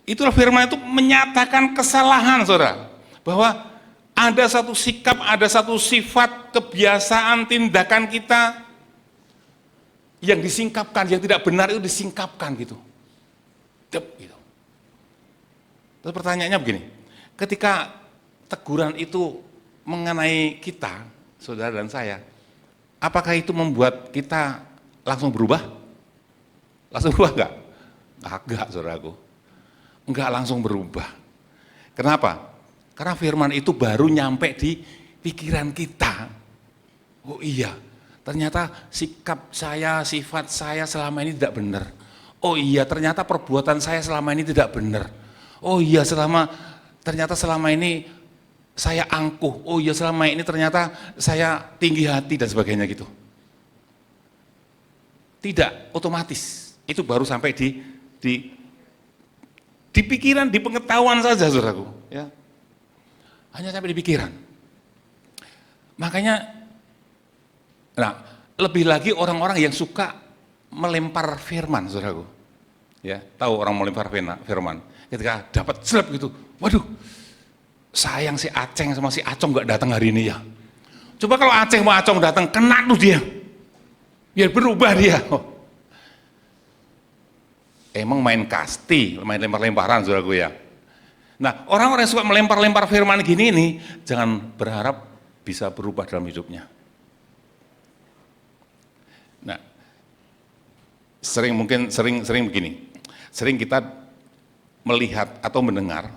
Itulah firman itu menyatakan kesalahan, saudara. Bahwa ada satu sikap, ada satu sifat, kebiasaan, tindakan kita yang disingkapkan, yang tidak benar itu disingkapkan gitu. Gitu. Terus pertanyaannya begini, ketika teguran itu mengenai kita, saudara dan saya, apakah itu membuat kita langsung berubah? Langsung berubah enggak? Enggak, saudaraku. Enggak langsung berubah. Kenapa? Karena firman itu baru nyampe di pikiran kita. Oh iya, ternyata sikap saya, sifat saya selama ini tidak benar. Oh iya, ternyata perbuatan saya selama ini tidak benar. Oh iya, ternyata selama ini saya angkuh, oh iya selama ini ternyata saya tinggi hati dan sebagainya gitu. Tidak, otomatis. Itu baru sampai di pikiran, di pengetahuan saja, saudaraku. Ya. Hanya sampai di pikiran. Makanya, lebih lagi orang-orang yang suka melempar firman, saudaraku. Ya, tahu orang melempar firman. Ketika dapat slap gitu, waduh, sayang si Aceng sama si Acong nggak datang hari ini ya. Coba kalau Aceng sama Acong datang, kena tuh dia. Biar berubah dia. Emang main kasti, main lempar-lemparan saudaraku ya. Nah, orang-orang yang suka melempar-lempar firman gini nih, jangan berharap bisa berubah dalam hidupnya. Nah, sering begini. Sering kita melihat atau mendengar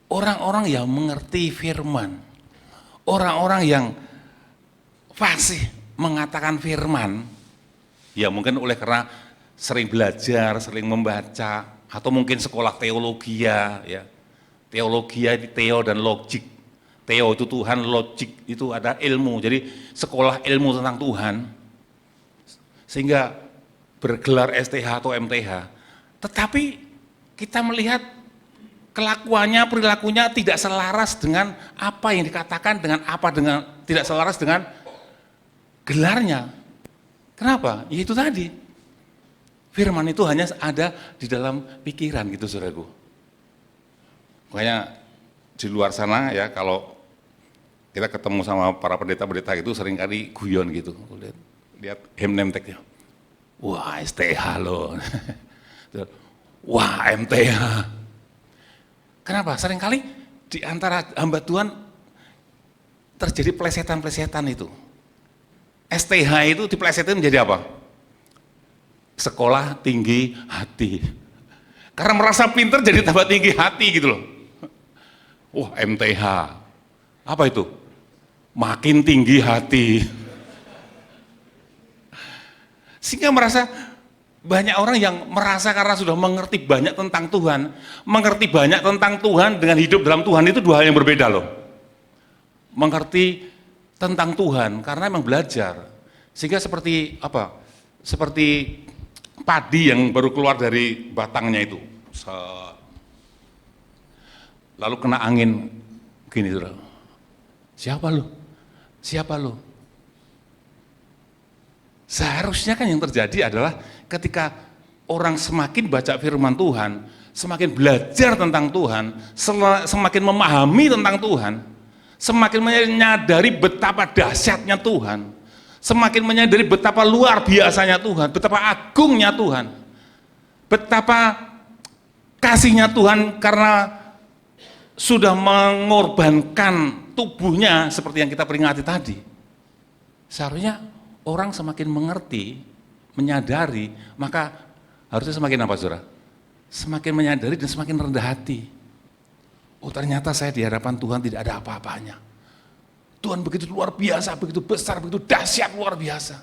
orang-orang yang mengerti firman, orang-orang yang fasih mengatakan firman, ya mungkin oleh karena sering belajar, sering membaca, atau mungkin sekolah teologi ya. Teologi, teo dan logik. Teo itu Tuhan, logik itu ada ilmu. Jadi sekolah ilmu tentang Tuhan, sehingga bergelar STH atau MTH. Tetapi kita melihat kelakuannya, perilakunya tidak selaras dengan apa yang dikatakan, dengan tidak selaras dengan gelarnya. Kenapa? Ya itu tadi. Firman itu hanya ada di dalam pikiran gitu, saudaraku. Makanya di luar sana ya, kalau kita ketemu sama para pendeta-pendeta gitu seringkali guyon gitu. Lihat name tag-nya. Wah, STH loh. Wah, MTH. Kenapa? Seringkali di antara hamba Tuhan terjadi plesetan-plesetan itu. STH itu diplesetin menjadi apa? Sekolah tinggi hati. Karena merasa pintar jadi tambah tinggi hati gitu loh. Wah, MTH. Apa itu? Makin tinggi hati. Sehingga merasa banyak orang yang merasa karena sudah mengerti banyak tentang Tuhan, mengerti banyak tentang Tuhan dengan hidup dalam Tuhan itu dua hal yang berbeda loh. Mengerti tentang Tuhan karena memang belajar. Sehingga seperti apa? Seperti padi yang baru keluar dari batangnya itu. Lalu kena angin gini, saudara. Siapa lu? Seharusnya kan yang terjadi adalah ketika orang semakin baca firman Tuhan, semakin belajar tentang Tuhan, semakin memahami tentang Tuhan, semakin menyadari betapa dahsyatnya Tuhan, semakin menyadari betapa luar biasanya Tuhan, betapa agungnya Tuhan, betapa kasihnya Tuhan karena sudah mengorbankan tubuhnya seperti yang kita peringati tadi. Seharusnya orang semakin mengerti, menyadari, maka harusnya semakin apa, saudara? Semakin menyadari dan semakin rendah hati. Oh, ternyata saya di hadapan Tuhan tidak ada apa-apanya. Tuhan begitu luar biasa, begitu besar, begitu dahsyat, luar biasa.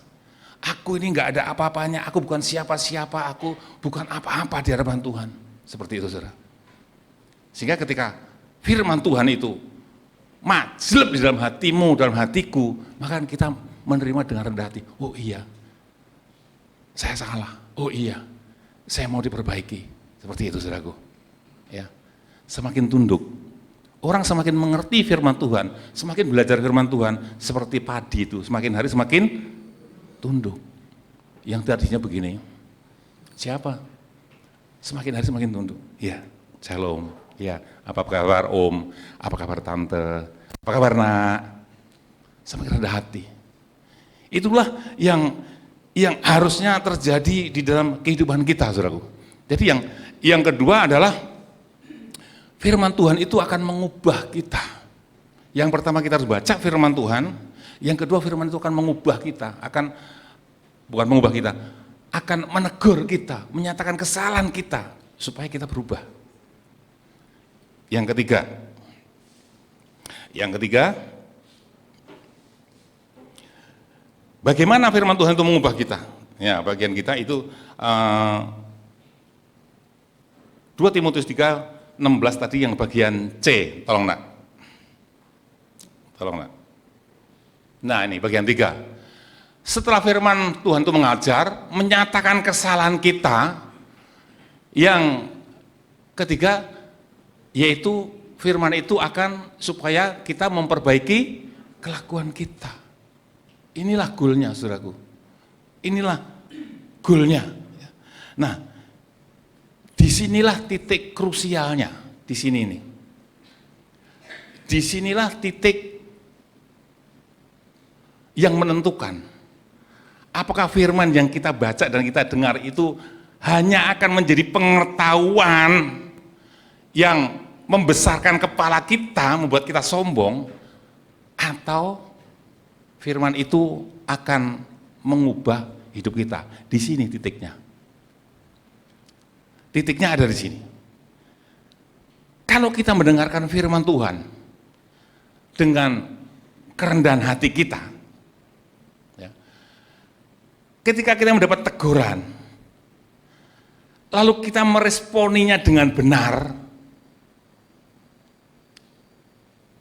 Aku ini nggak ada apa-apanya, aku bukan siapa-siapa, aku bukan apa-apa di hadapan Tuhan. Seperti itu, saudara. Sehingga ketika firman Tuhan itu majleb di dalam hatimu, dalam hatiku, maka kita menerima dengan rendah hati. Oh iya, saya salah. Oh iya, saya mau diperbaiki. Seperti itu, saudaraku. Ya, semakin tunduk. Orang semakin mengerti firman Tuhan, semakin belajar firman Tuhan, seperti padi itu, semakin hari semakin tunduk. Yang tadinya begini, siapa? Semakin hari semakin tunduk. Ya, shalom. Ya, apa kabar Om? Apa kabar Tante? Apa kabar Nak? Semakin rendah hati. Itulah yang harusnya terjadi di dalam kehidupan kita, saudaraku. Jadi yang kedua adalah firman Tuhan itu akan mengubah kita. Yang pertama kita harus baca firman Tuhan, yang kedua firman itu akan mengubah kita, bukan mengubah kita, akan menegur kita, menyatakan kesalahan kita supaya kita berubah. Yang ketiga, bagaimana firman Tuhan itu mengubah kita? Ya, bagian kita itu 2 Timotius 3:16 tadi yang bagian C, tolong Nak. Nah, ini bagian 3. Setelah firman Tuhan itu mengajar, menyatakan kesalahan kita, yang ketiga yaitu firman itu akan supaya kita memperbaiki kelakuan kita. Inilah goalnya, saudaraku. Inilah goalnya. Nah, disinilah titik krusialnya, di sini nih. Disinilah titik yang menentukan apakah firman yang kita baca dan kita dengar itu hanya akan menjadi pengetahuan yang membesarkan kepala kita, membuat kita sombong, atau firman itu akan mengubah hidup kita. Di sini titiknya. Titiknya ada di sini. Kalau kita mendengarkan firman Tuhan dengan kerendahan hati kita, ya, ketika kita mendapat teguran, lalu kita meresponinya dengan benar,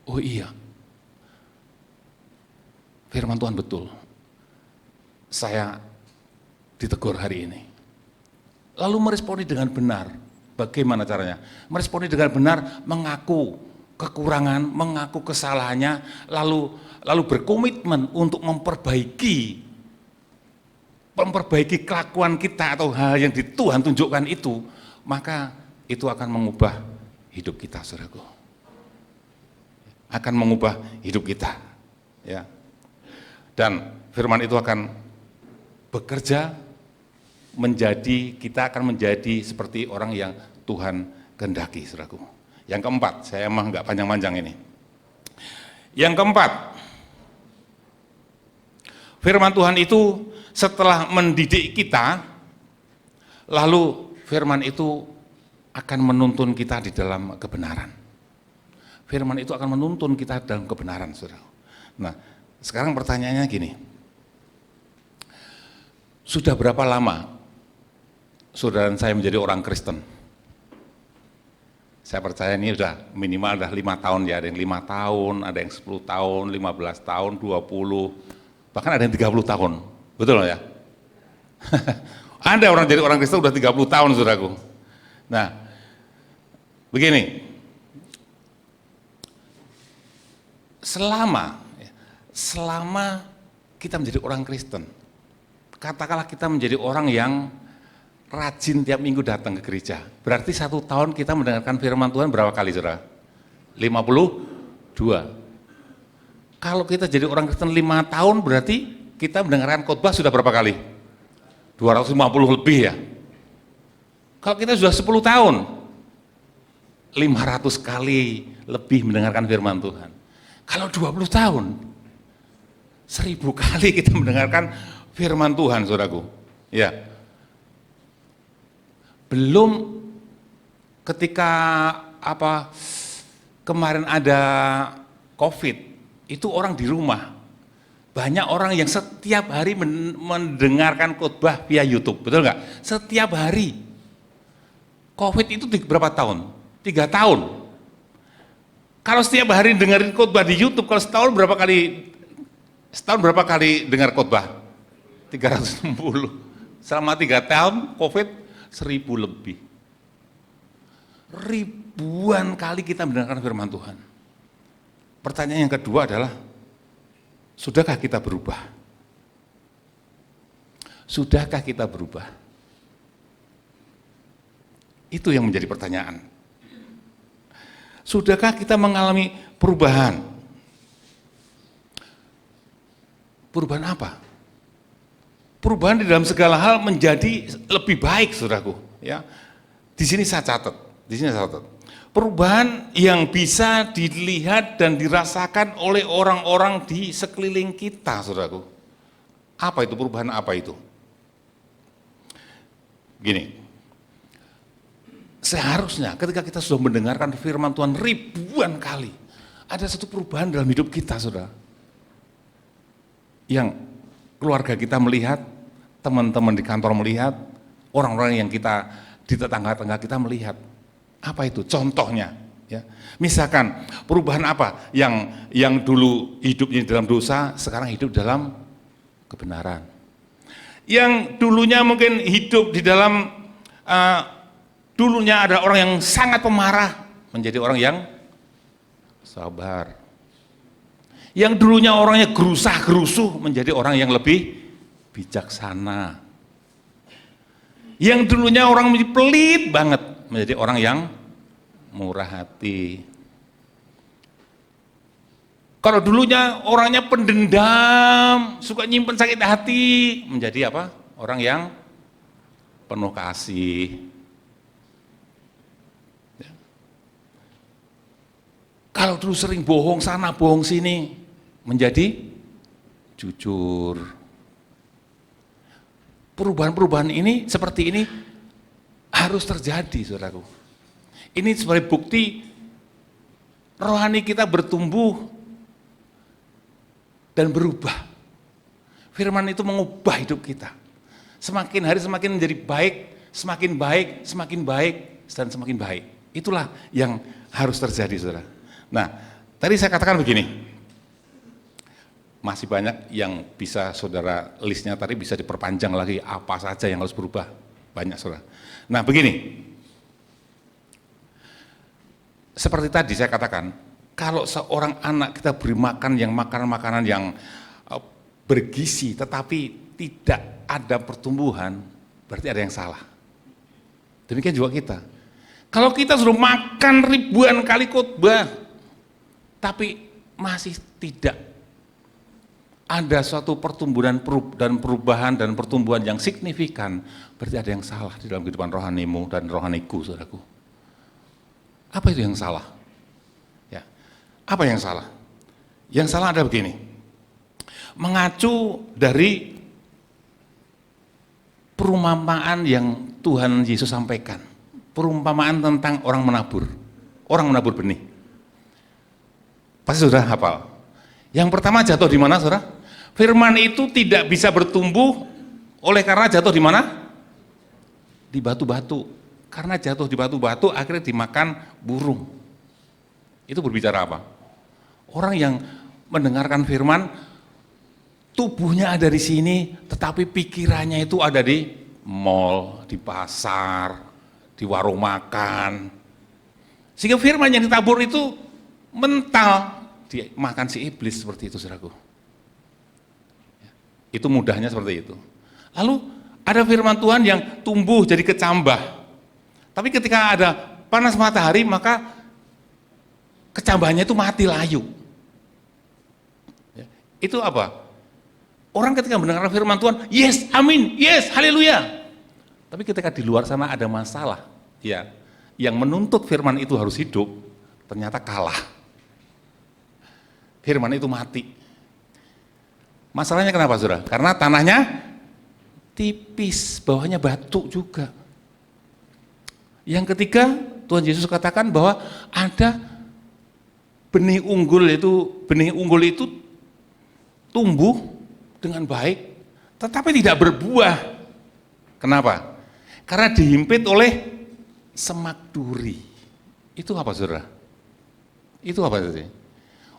oh iya, firman Tuhan betul, saya ditegur hari ini. Lalu meresponi dengan benar. Bagaimana caranya? Meresponi dengan benar, mengaku kekurangan, mengaku kesalahannya, lalu berkomitmen untuk memperbaiki kelakuan kita atau hal yang Tuhan tunjukkan itu, maka itu akan mengubah hidup kita, saudaraku. Akan mengubah hidup kita, ya. Dan firman itu akan bekerja kita akan menjadi seperti orang yang Tuhan kehendaki, saudaraku. Yang keempat, saya emang nggak panjang-panjang ini. Yang keempat, firman Tuhan itu setelah mendidik kita, lalu firman itu akan menuntun kita di dalam kebenaran. Firman itu akan menuntun kita dalam kebenaran, saudara. Nah, sekarang pertanyaannya gini, sudah berapa lama saudara dan saya menjadi orang Kristen? Saya percaya ini udah minimal udah 5 tahun ya, ada yang 5 tahun, ada yang 10 tahun, 15 tahun, 20, bahkan ada yang 30 tahun, betul ya? Ada orang jadi orang Kristen udah 30 tahun, saudaraku. Nah, begini, selama kita menjadi orang Kristen, katakanlah kita menjadi orang yang rajin tiap minggu datang ke gereja. Berarti 1 tahun kita mendengarkan firman Tuhan berapa kali, saudara? 52. Kalau kita jadi orang Kristen 5 tahun, berarti kita mendengarkan khotbah sudah berapa kali? 250 lebih ya. Kalau kita sudah 10 tahun, 500 kali lebih mendengarkan firman Tuhan. Kalau 20 tahun, 1000 kali kita mendengarkan firman Tuhan, saudaraku. Ya. Belum ketika kemarin ada COVID, itu orang di rumah. Banyak orang yang setiap hari mendengarkan khotbah via YouTube, betul nggak? Setiap hari. COVID itu berapa tahun? 3 tahun. Kalau setiap hari dengerin khotbah di YouTube, kalau setahun berapa kali dengar khotbah? 360. Selama 3 tahun COVID 1000 lebih. Ribuan kali kita mendengarkan firman Tuhan. Pertanyaan yang kedua adalah, sudahkah kita berubah? Sudahkah kita berubah? Itu yang menjadi pertanyaan. Sudahkah kita mengalami perubahan? Perubahan apa? Perubahan di dalam segala hal menjadi lebih baik, saudaraku. Ya, di sini saya catat. Perubahan yang bisa dilihat dan dirasakan oleh orang-orang di sekeliling kita, saudaraku. Apa itu perubahan? Apa itu? Gini, seharusnya ketika kita sudah mendengarkan firman Tuhan ribuan kali, ada satu perubahan dalam hidup kita, saudara. Yang keluarga kita melihat, teman-teman di kantor melihat, orang-orang yang kita di tetangga-tetangga kita melihat. Apa itu? Contohnya, ya. Misalkan perubahan apa yang dulu hidupnya dalam dosa, sekarang hidup dalam kebenaran. Yang dulunya mungkin hidup di dalam dulunya ada orang yang sangat pemarah, menjadi orang yang sabar. Yang dulunya orangnya gerusah-gerusuh, menjadi orang yang lebih bijaksana. Yang dulunya orang pelit banget, menjadi orang yang murah hati. Kalau dulunya orangnya pendendam, suka nyimpen sakit hati, menjadi apa? Orang yang penuh kasih. Ya. Kalau dulu sering bohong sana, bohong sini, menjadi jujur. Perubahan-perubahan ini, seperti ini, harus terjadi, saudaraku. Ini sebagai bukti rohani kita bertumbuh dan berubah. Firman itu mengubah hidup kita. Semakin hari semakin menjadi baik, semakin baik, semakin baik, dan semakin baik. Itulah yang harus terjadi, saudara. Nah, tadi saya katakan begini, masih banyak yang bisa saudara listnya tadi bisa diperpanjang lagi, apa saja yang harus berubah, banyak, saudara. Nah, begini, seperti tadi saya katakan, kalau seorang anak kita beri makan yang makanan yang bergizi tetapi tidak ada pertumbuhan, berarti ada yang salah. Demikian juga kita. Kalau kita sudah makan ribuan kali khotbah, tapi masih tidak ada suatu pertumbuhan dan perubahan dan pertumbuhan yang signifikan, berarti ada yang salah di dalam kehidupan rohanimu dan rohaniku, saudaraku. Apa itu yang salah? Ya. Apa yang salah? Yang salah ada begini, mengacu dari perumpamaan yang Tuhan Yesus sampaikan, perumpamaan tentang orang menabur benih. Pasti sudah hafal. Yang pertama jatuh di mana, saudara? Firman itu tidak bisa bertumbuh oleh karena jatuh di mana? Di batu-batu. Karena jatuh di batu-batu akhirnya dimakan burung. Itu berbicara apa? Orang yang mendengarkan firman, tubuhnya ada di sini, tetapi pikirannya itu ada di mall, di pasar, di warung makan. Sehingga firman yang ditabur itu mental, dimakan si iblis, seperti itu, saudaraku. Itu mudahnya seperti itu. Lalu ada firman Tuhan yang tumbuh jadi kecambah. Tapi ketika ada panas matahari, maka kecambahnya itu mati layu. Ya, itu apa? Orang ketika mendengar firman Tuhan, yes, amin, yes, haleluya. Tapi ketika di luar sana ada masalah, ya, yang menuntut firman itu harus hidup, ternyata kalah. Firman itu mati. Masalahnya kenapa, saudara? Karena tanahnya tipis, bawahnya batu juga. Yang ketiga, Tuhan Yesus katakan bahwa ada benih unggul itu tumbuh dengan baik, tetapi tidak berbuah. Kenapa? Karena dihimpit oleh semak duri. Itu apa, saudara? Itu apa tadi?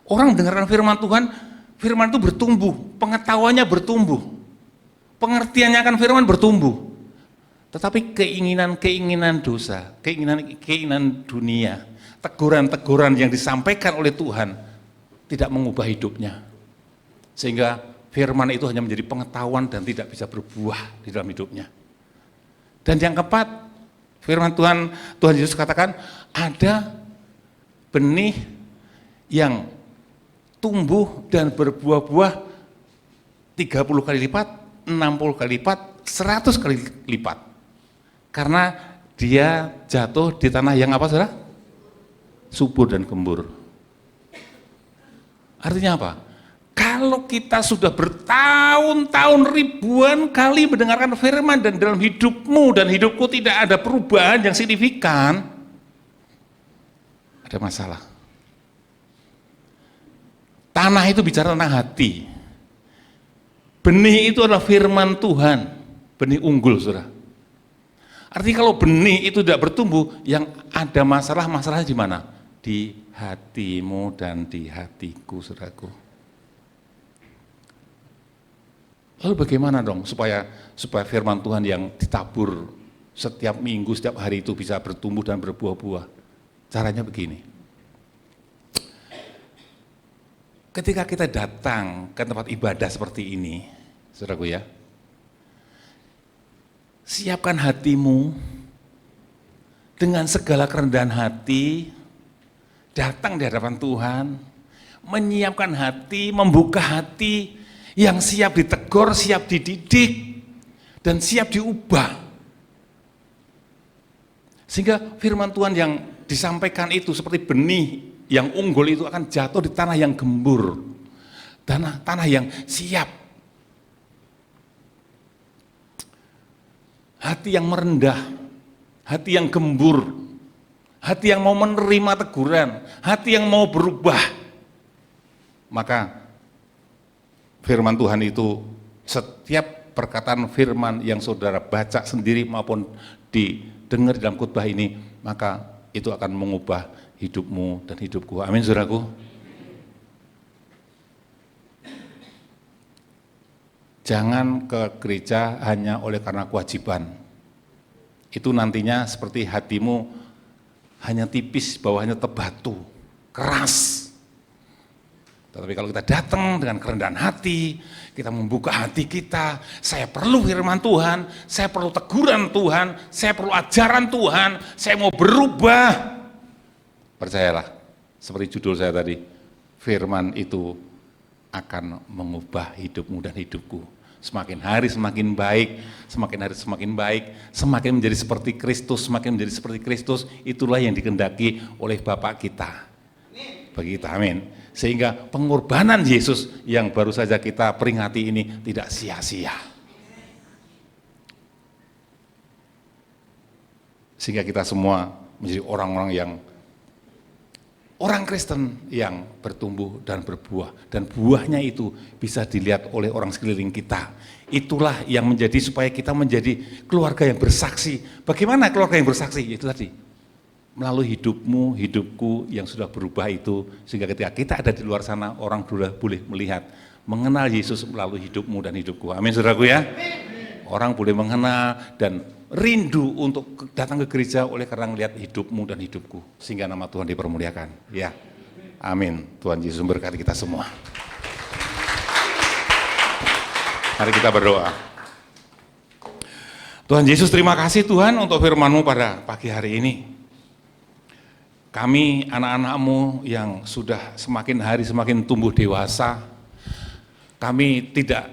Orang mendengarkan firman Tuhan, firman itu bertumbuh, pengetahuannya bertumbuh, pengertiannya akan firman bertumbuh. Tetapi keinginan-keinginan dosa, keinginan dunia, teguran-teguran yang disampaikan oleh Tuhan tidak mengubah hidupnya. Sehingga firman itu hanya menjadi pengetahuan dan tidak bisa berbuah di dalam hidupnya. Dan yang keempat, firman Tuhan Yesus katakan ada benih yang tumbuh dan berbuah-buah 30 kali lipat, 60 kali lipat, 100 kali lipat. Karena dia jatuh di tanah yang apa, saudara? Subur dan gembur. Artinya apa? Kalau kita sudah bertahun-tahun ribuan kali mendengarkan firman dan dalam hidupmu dan hidupku tidak ada perubahan yang signifikan, ada masalah. Tanah itu bicara tentang hati. Benih itu adalah firman Tuhan, benih unggul, saudara. Artinya kalau benih itu tidak bertumbuh, yang ada masalahnya di mana? Di hatimu dan di hatiku, saudaraku. Lalu bagaimana dong supaya firman Tuhan yang ditabur setiap minggu, setiap hari itu bisa bertumbuh dan berbuah-buah? Caranya begini. Ketika kita datang ke tempat ibadah seperti ini, saudaraku ya, siapkan hatimu dengan segala kerendahan hati, datang di hadapan Tuhan, menyiapkan hati, membuka hati, yang siap ditegur, siap dididik, dan siap diubah. Sehingga firman Tuhan yang disampaikan itu seperti benih yang unggul itu akan jatuh di tanah yang gembur, tanah yang siap. Hati yang merendah, hati yang gembur, hati yang mau menerima teguran, hati yang mau berubah. Maka firman Tuhan itu, setiap perkataan firman yang saudara baca sendiri maupun didengar dalam khotbah ini, maka itu akan mengubah hidupmu dan hidupku. Amin, saudaraku. Jangan ke gereja hanya oleh karena kewajiban. Itu nantinya seperti hatimu hanya tipis, bawahnya batu, keras. Tetapi kalau kita datang dengan kerendahan hati, kita membuka hati kita, saya perlu firman Tuhan, saya perlu teguran Tuhan, saya perlu ajaran Tuhan, saya mau berubah. Percayalah, seperti judul saya tadi, firman itu akan mengubah hidupmu dan hidupku. Semakin hari semakin baik, semakin hari semakin baik, semakin menjadi seperti Kristus, semakin menjadi seperti Kristus, itulah yang dikehendaki oleh Bapa kita. Bagi kita, amin. Sehingga pengorbanan Yesus yang baru saja kita peringati ini tidak sia-sia. Sehingga kita semua menjadi orang-orang yang orang Kristen yang bertumbuh dan berbuah, dan buahnya itu bisa dilihat oleh orang sekeliling kita. Itulah yang menjadi supaya kita menjadi keluarga yang bersaksi. Bagaimana keluarga yang bersaksi? Itu tadi, melalui hidupmu, hidupku yang sudah berubah itu, sehingga ketika kita ada di luar sana, orang sudah boleh melihat, mengenal Yesus melalui hidupmu dan hidupku. Amin, saudaraku ya. Orang boleh mengenal dan rindu untuk datang ke gereja oleh karena melihat hidupmu dan hidupku, sehingga nama Tuhan dipermuliakan. Ya, amin. Tuhan Yesus memberkati kita semua. Mari kita berdoa. Tuhan Yesus, terima kasih Tuhan untuk firman-Mu pada pagi hari ini. Kami anak-anak-Mu yang sudah semakin hari semakin tumbuh dewasa, kami tidak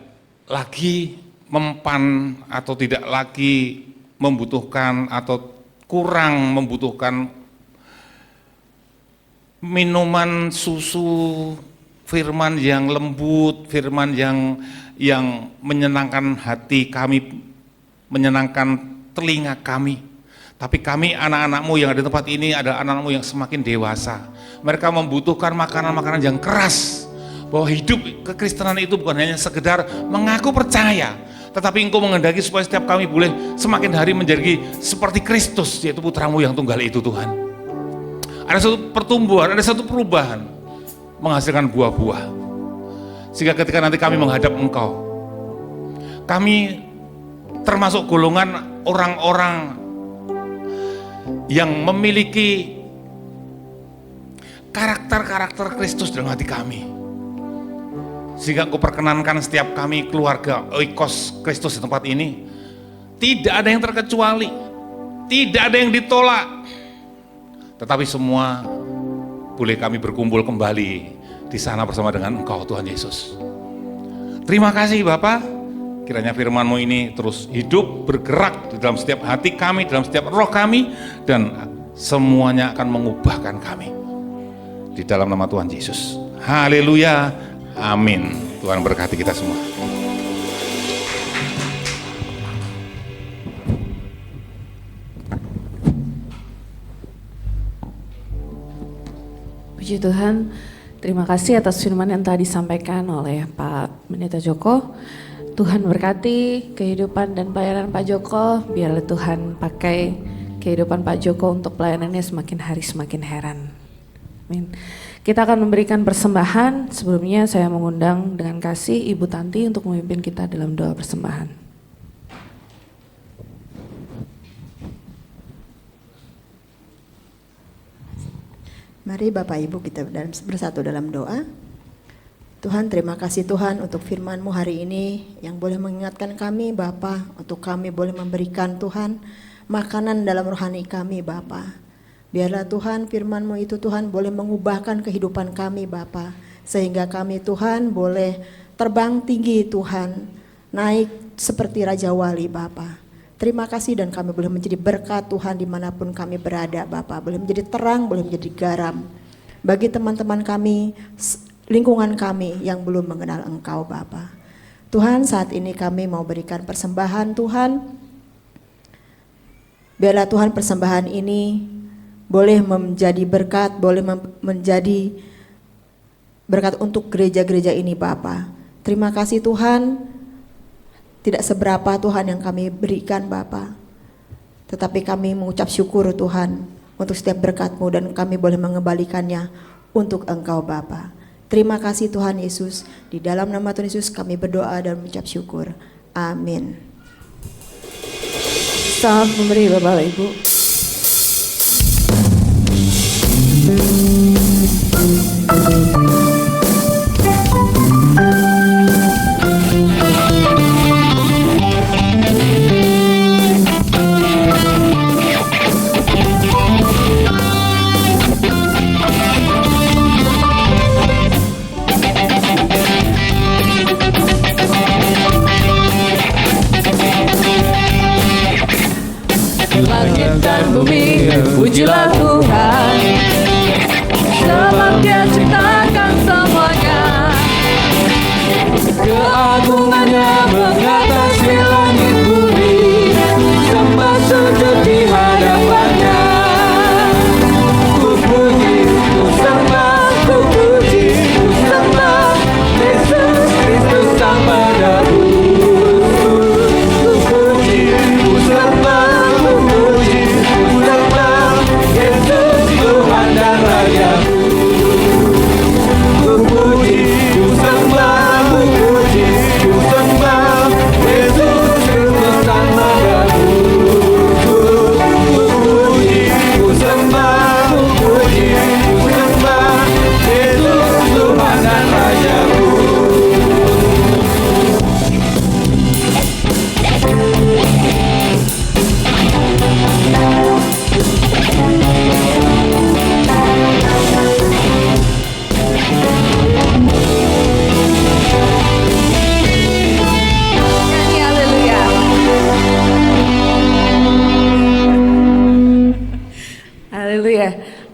lagi mempan atau tidak lagi membutuhkan atau kurang membutuhkan minuman susu, firman yang lembut, firman yang menyenangkan hati kami, menyenangkan telinga kami. Tapi kami anak-anak-Mu yang ada di tempat ini adalah anak-anak-Mu yang semakin dewasa. Mereka membutuhkan makanan-makanan yang keras, bahwa hidup kekristenan itu bukan hanya sekedar mengaku percaya, tetapi Engkau menghendaki supaya setiap kami boleh semakin hari menjadi seperti Kristus, yaitu Putra-Mu yang tunggal itu Tuhan. Ada satu pertumbuhan, ada satu perubahan, menghasilkan buah-buah. Sehingga ketika nanti kami menghadap Engkau, kami termasuk golongan orang-orang yang memiliki karakter-karakter Kristus dalam hati kami. Sehingga Engkau perkenankan setiap kami keluarga Oikos Kristus di tempat ini, tidak ada yang terkecuali, tidak ada yang ditolak, tetapi semua boleh kami berkumpul kembali di sana bersama dengan Engkau Tuhan Yesus. Terima kasih Bapa, kiranya firman-Mu ini terus hidup, bergerak di dalam setiap hati kami, dalam setiap roh kami, dan semuanya akan mengubahkan kami. Di dalam nama Tuhan Yesus. Haleluya, amin. Tuhan berkati kita semua. Puji Tuhan, terima kasih atas firman yang tadi disampaikan oleh Pak Pendeta Joko. Tuhan berkati kehidupan dan pelayanan Pak Joko, biarlah Tuhan pakai kehidupan Pak Joko untuk pelayanannya semakin hari semakin heran. Amin. Kita akan memberikan persembahan. Sebelumnya saya mengundang dengan kasih Ibu Tanti untuk memimpin kita dalam doa persembahan. Mari Bapak Ibu kita bersatu dalam doa. Tuhan, terima kasih Tuhan untuk firman-Mu hari ini yang boleh mengingatkan kami Bapa, untuk kami boleh memberikan Tuhan makanan dalam rohani kami Bapa. Biarlah Tuhan firman-Mu itu Tuhan boleh mengubahkan kehidupan kami Bapa, sehingga kami Tuhan boleh terbang tinggi Tuhan, naik seperti Raja Wali Bapa. Terima kasih, dan kami boleh menjadi berkat Tuhan dimanapun kami berada Bapa, boleh menjadi terang, boleh menjadi garam bagi teman-teman kami, lingkungan kami yang belum mengenal Engkau Bapa. Tuhan, saat ini kami mau berikan persembahan Tuhan. Biarlah Tuhan persembahan ini boleh menjadi berkat, boleh menjadi berkat untuk gereja-gereja ini Bapa. Terima kasih Tuhan. Tidak seberapa Tuhan yang kami berikan Bapa, tetapi kami mengucap syukur Tuhan untuk setiap berkat-Mu, dan kami boleh mengembalikannya untuk Engkau Bapa. Terima kasih Tuhan Yesus. Di dalam nama Tuhan Yesus kami berdoa dan mengucap syukur. Amin. Selamat memberi Bapak Ibu. Langit dan bumi, pujilah Tuhan, sebab Dia ciptakan semuanya. Keagungannya mengatasi langit bumi, sembah sujud di hadapannya. Ku puji, ku sembah, ku puji, ku sembah Yesus Kristus Sang Penebus. Ku puji, ku sembah, ku puji, ku sembah Yesus Tuhan dan Raja-Ku.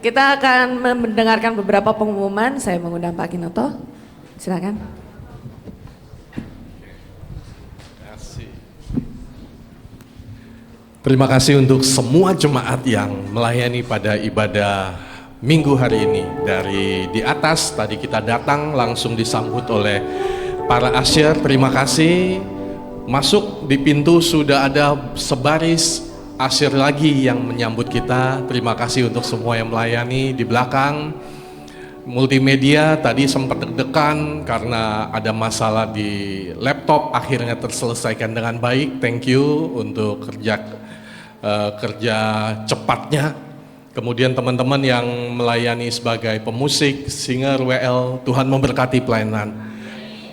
Kita akan mendengarkan beberapa pengumuman. Saya mengundang Pak Kinoto. Silakan. Terima kasih untuk semua jemaat yang melayani pada ibadah minggu hari ini. Dari di atas tadi kita datang langsung disambut oleh para asyir. Terima kasih. Masuk di pintu sudah ada sebaris asyir lagi yang menyambut kita. Terima kasih untuk semua yang melayani di belakang. Multimedia tadi sempat deg-degan karena ada masalah di laptop, akhirnya terselesaikan dengan baik. Thank you untuk kerja cepatnya. Kemudian teman-teman yang melayani sebagai pemusik, singer, WL, Tuhan memberkati pelayanan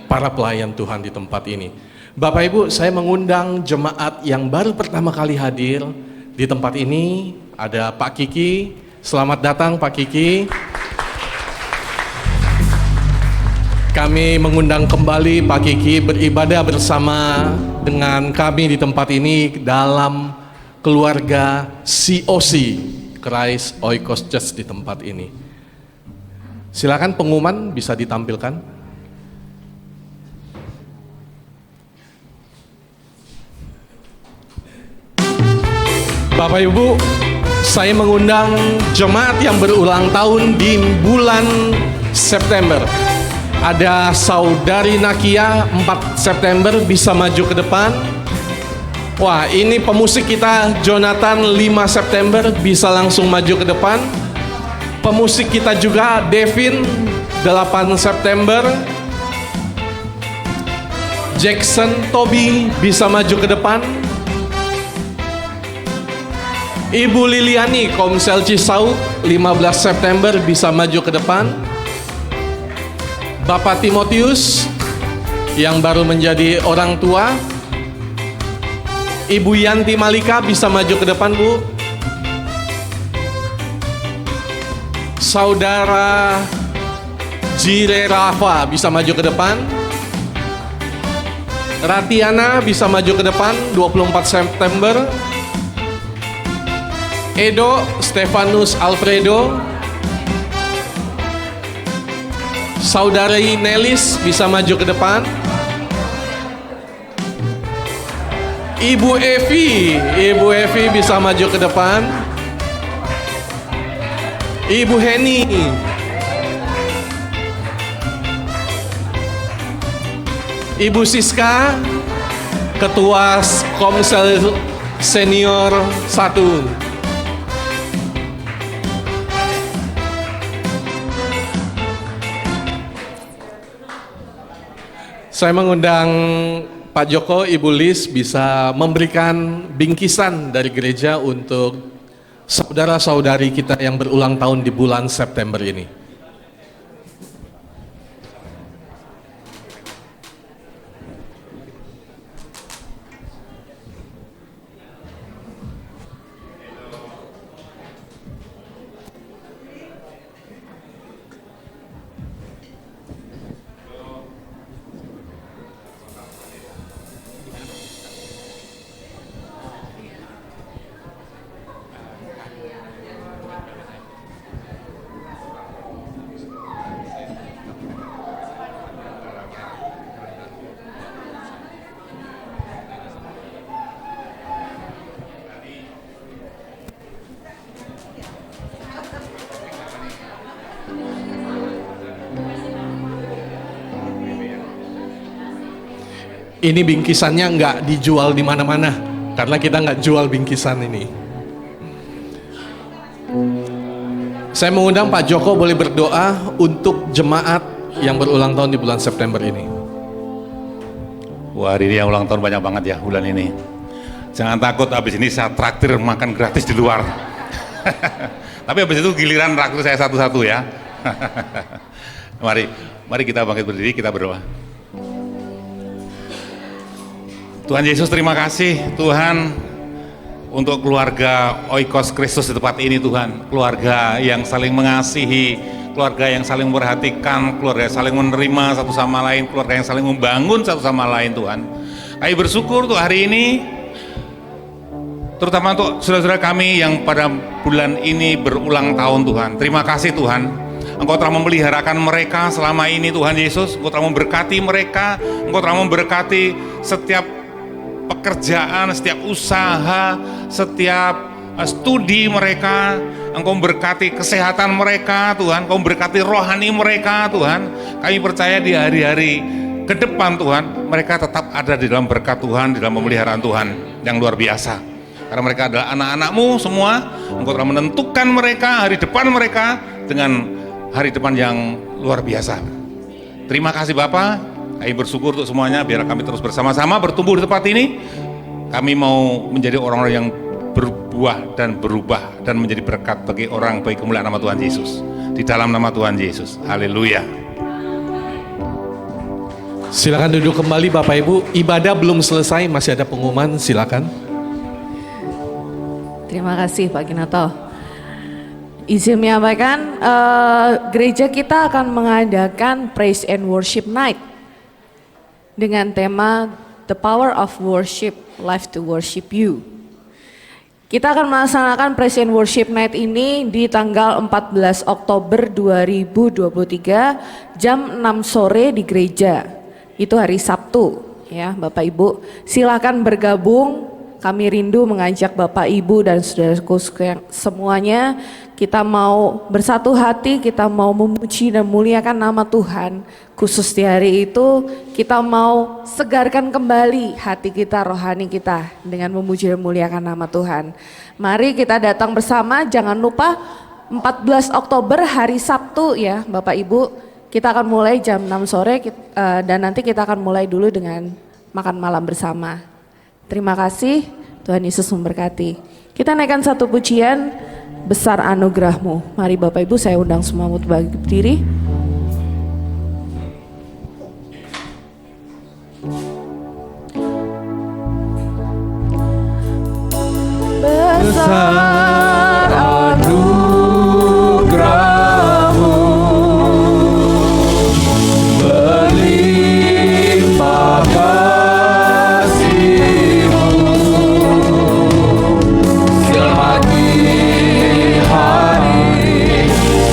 para pelayan Tuhan di tempat ini. Bapak Ibu, saya mengundang jemaat yang baru pertama kali hadir di tempat ini. Ada Pak Kiki. Selamat datang Pak Kiki. Kami mengundang kembali Pak Kiki beribadah bersama dengan kami di tempat ini dalam keluarga COC, Christ Oikos Church di tempat ini. Silakan pengumuman bisa ditampilkan. Bapak Ibu, saya mengundang jemaat yang berulang tahun di bulan September. Ada Saudari Nakia 4 September, bisa maju ke depan. Wah, ini pemusik kita Jonathan 5 September, bisa langsung maju ke depan. Pemusik kita juga Devin 8 September. Jackson Toby bisa maju ke depan. Ibu Liliani Komsel Cisauk 15 September bisa maju ke depan. Bapak Timotius yang baru menjadi orang tua. Ibu Yanti Malika bisa maju ke depan, Bu. Saudara Jire Rafa bisa maju ke depan. Ratiana bisa maju ke depan 24 September. Edo Stefanus Alfredo. Saudari Nelis bisa maju ke depan. Ibu Evi bisa maju ke depan. Ibu Heni. Ibu Siska, Ketua Komsel Senior 1. Saya mengundang Pak Joko, Ibu Lis bisa memberikan bingkisan dari gereja untuk saudara-saudari kita yang berulang tahun di bulan September ini. Ini bingkisannya nggak dijual di mana-mana karena kita nggak jual bingkisan ini. Saya mengundang Pak Joko boleh berdoa untuk jemaat yang berulang tahun di bulan September ini. Wah, hari ini yang ulang tahun banyak banget ya bulan ini. Jangan takut, habis ini saya traktir makan gratis di luar. Tapi habis itu giliran traktir saya satu-satu ya. Mari kita bangkit berdiri, kita berdoa. Tuhan Yesus, terima kasih Tuhan untuk keluarga Oikos Kristus di tempat ini Tuhan. Keluarga yang saling mengasihi, keluarga yang saling memperhatikan, keluarga yang saling menerima satu sama lain, keluarga yang saling membangun satu sama lain Tuhan. Kami bersyukur untuk hari ini terutama untuk saudara-saudara kami yang pada bulan ini berulang tahun Tuhan. Terima kasih Tuhan, Engkau telah memeliharakan mereka selama ini Tuhan Yesus. Engkau telah memberkati mereka, Engkau telah memberkati setiap pekerjaan, setiap usaha, setiap studi mereka. Engkau memberkati kesehatan mereka Tuhan, Engkau memberkati rohani mereka Tuhan. Kami percaya di hari-hari ke depan Tuhan, mereka tetap ada di dalam berkat Tuhan, di dalam pemeliharaan Tuhan yang luar biasa. Karena mereka adalah anak-anak-Mu semua. Engkau telah menentukan mereka, hari depan mereka dengan hari depan yang luar biasa. Terima kasih Bapak. Kami bersyukur untuk semuanya. Biar kami terus bersama-sama bertumbuh di tempat ini. Kami mau menjadi orang-orang yang berbuah dan berubah dan menjadi berkat bagi orang, bagi kemuliaan nama Tuhan Yesus. Di dalam nama Tuhan Yesus. Haleluya. Silakan duduk kembali Bapak Ibu. Ibadah belum selesai, masih ada pengumuman, silakan. Terima kasih Pak Kinato. Izin menyampaikan, gereja kita akan mengadakan Praise and Worship Night dengan tema The Power of Worship, Life to Worship You. Kita akan melaksanakan Praise and Worship Night ini di tanggal 14 Oktober 2023 jam 6 sore di gereja. Itu hari Sabtu ya Bapak Ibu. Silakan bergabung. Kami rindu mengajak Bapak Ibu dan saudaraku semuanya, kita mau bersatu hati, kita mau memuji dan muliakan nama Tuhan. Khusus di hari itu kita mau segarkan kembali hati kita, rohani kita dengan memuji dan muliakan nama Tuhan. Mari kita datang bersama, jangan lupa 14 Oktober hari Sabtu ya Bapak Ibu. Kita akan mulai jam 6 sore dan nanti kita akan mulai dulu dengan makan malam bersama. Terima kasih, Tuhan Yesus memberkati. Kita naikkan satu pujian, Besar Anugerah-Mu. Mari Bapak Ibu, saya undang semua untuk berdiri. Besar anugerah-Mu, berlimpah kasih-Mu, semakin hari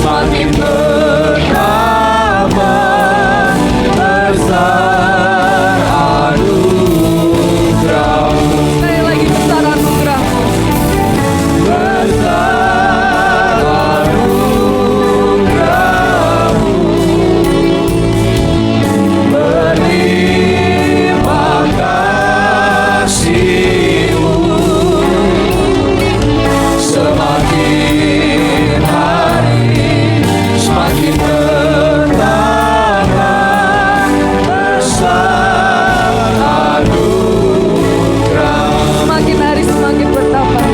semakin bertambah. Besar anugerah-Mu, Sekali lagi, besar anugerah-Mu. besar anugerah-Mu, berlimpah kasih-Mu, semakin hari semakin bertambah. Besar anugerah-Mu, Semakin hari semakin bertambah.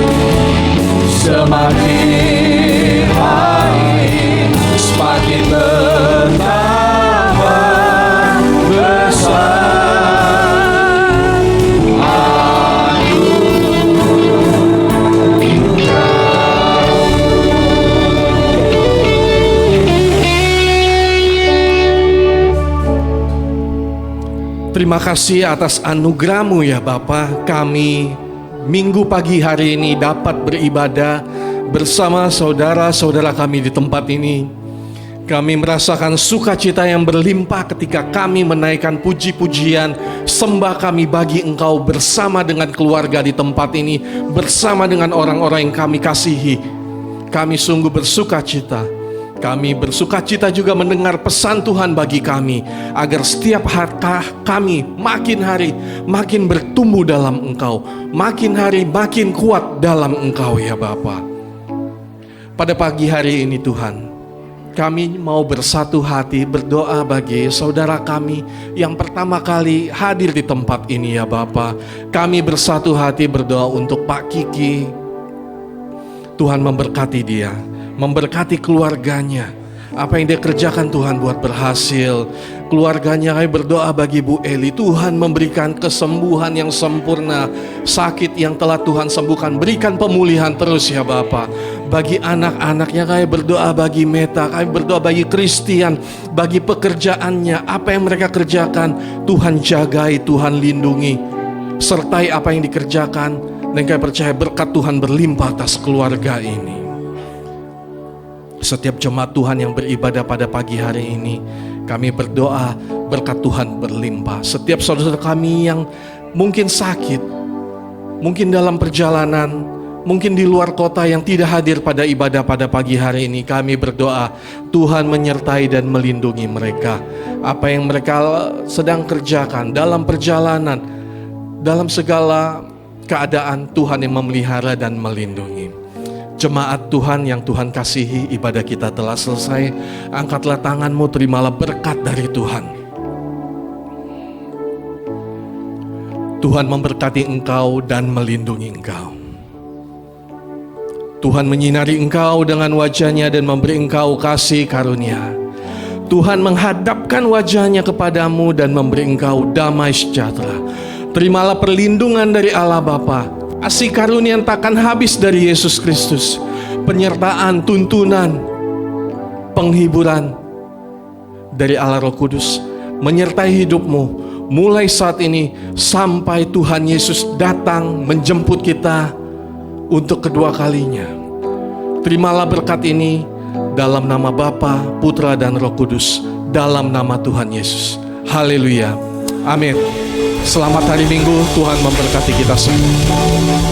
semakin hari semakin bertambah. Besar Terima kasih atas anugerah-Mu ya Bapa. Kami minggu pagi hari ini dapat beribadah bersama saudara-saudara kami di tempat ini. Kami merasakan sukacita yang berlimpah ketika kami menaikkan puji-pujian sembah kami bagi Engkau bersama dengan keluarga di tempat ini, bersama dengan orang-orang yang kami kasihi. Kami sungguh bersukacita. Kami bersukacita juga mendengar pesan Tuhan bagi kami, agar setiap hari kami makin hari makin bertumbuh dalam Engkau, makin hari makin kuat dalam Engkau ya Bapa. Pada pagi hari ini Tuhan, kami mau bersatu hati berdoa bagi saudara kami yang pertama kali hadir di tempat ini ya Bapa. Kami bersatu hati berdoa untuk Pak Kiki. Tuhan memberkati dia, memberkati keluarganya. Apa yang dia kerjakan Tuhan buat berhasil. Keluarganya, kami berdoa bagi Bu Eli, Tuhan memberikan kesembuhan yang sempurna. Sakit yang telah Tuhan sembuhkan, berikan pemulihan terus ya Bapa. Bagi anak-anaknya kami berdoa, bagi Meta, kami berdoa bagi Christian, bagi pekerjaannya. Apa yang mereka kerjakan Tuhan jagai, Tuhan lindungi. Sertai apa yang dikerjakan, Dan kami percaya berkat Tuhan berlimpah atas keluarga ini. Setiap jemaat Tuhan yang beribadah pada pagi hari ini, kami berdoa berkat Tuhan berlimpah. Setiap saudara kami yang mungkin sakit, mungkin dalam perjalanan, mungkin di luar kota yang tidak hadir pada ibadah pada pagi hari ini, kami berdoa Tuhan menyertai dan melindungi mereka. Apa yang mereka sedang kerjakan dalam perjalanan, dalam segala keadaan, Tuhan yang memelihara dan melindungi. Jemaat Tuhan yang Tuhan kasihi, ibadah kita telah selesai. Angkatlah tanganmu, terimalah berkat dari Tuhan. Tuhan memberkati engkau dan melindungi engkau. Tuhan menyinari engkau dengan wajah-Nya dan memberi engkau kasih karunia. Tuhan menghadapkan wajah-Nya kepadamu dan memberi engkau damai sejahtera. Terimalah perlindungan dari Allah Bapa, kasih karunia yang takkan habis dari Yesus Kristus, penyertaan, tuntunan, penghiburan dari Allah Roh Kudus menyertai hidupmu mulai saat ini sampai Tuhan Yesus datang menjemput kita untuk kedua kalinya. Terimalah berkat ini dalam nama Bapa, Putra dan Roh Kudus, dalam nama Tuhan Yesus. Haleluya. Amin. Selamat hari Minggu, Tuhan memberkati kita semua.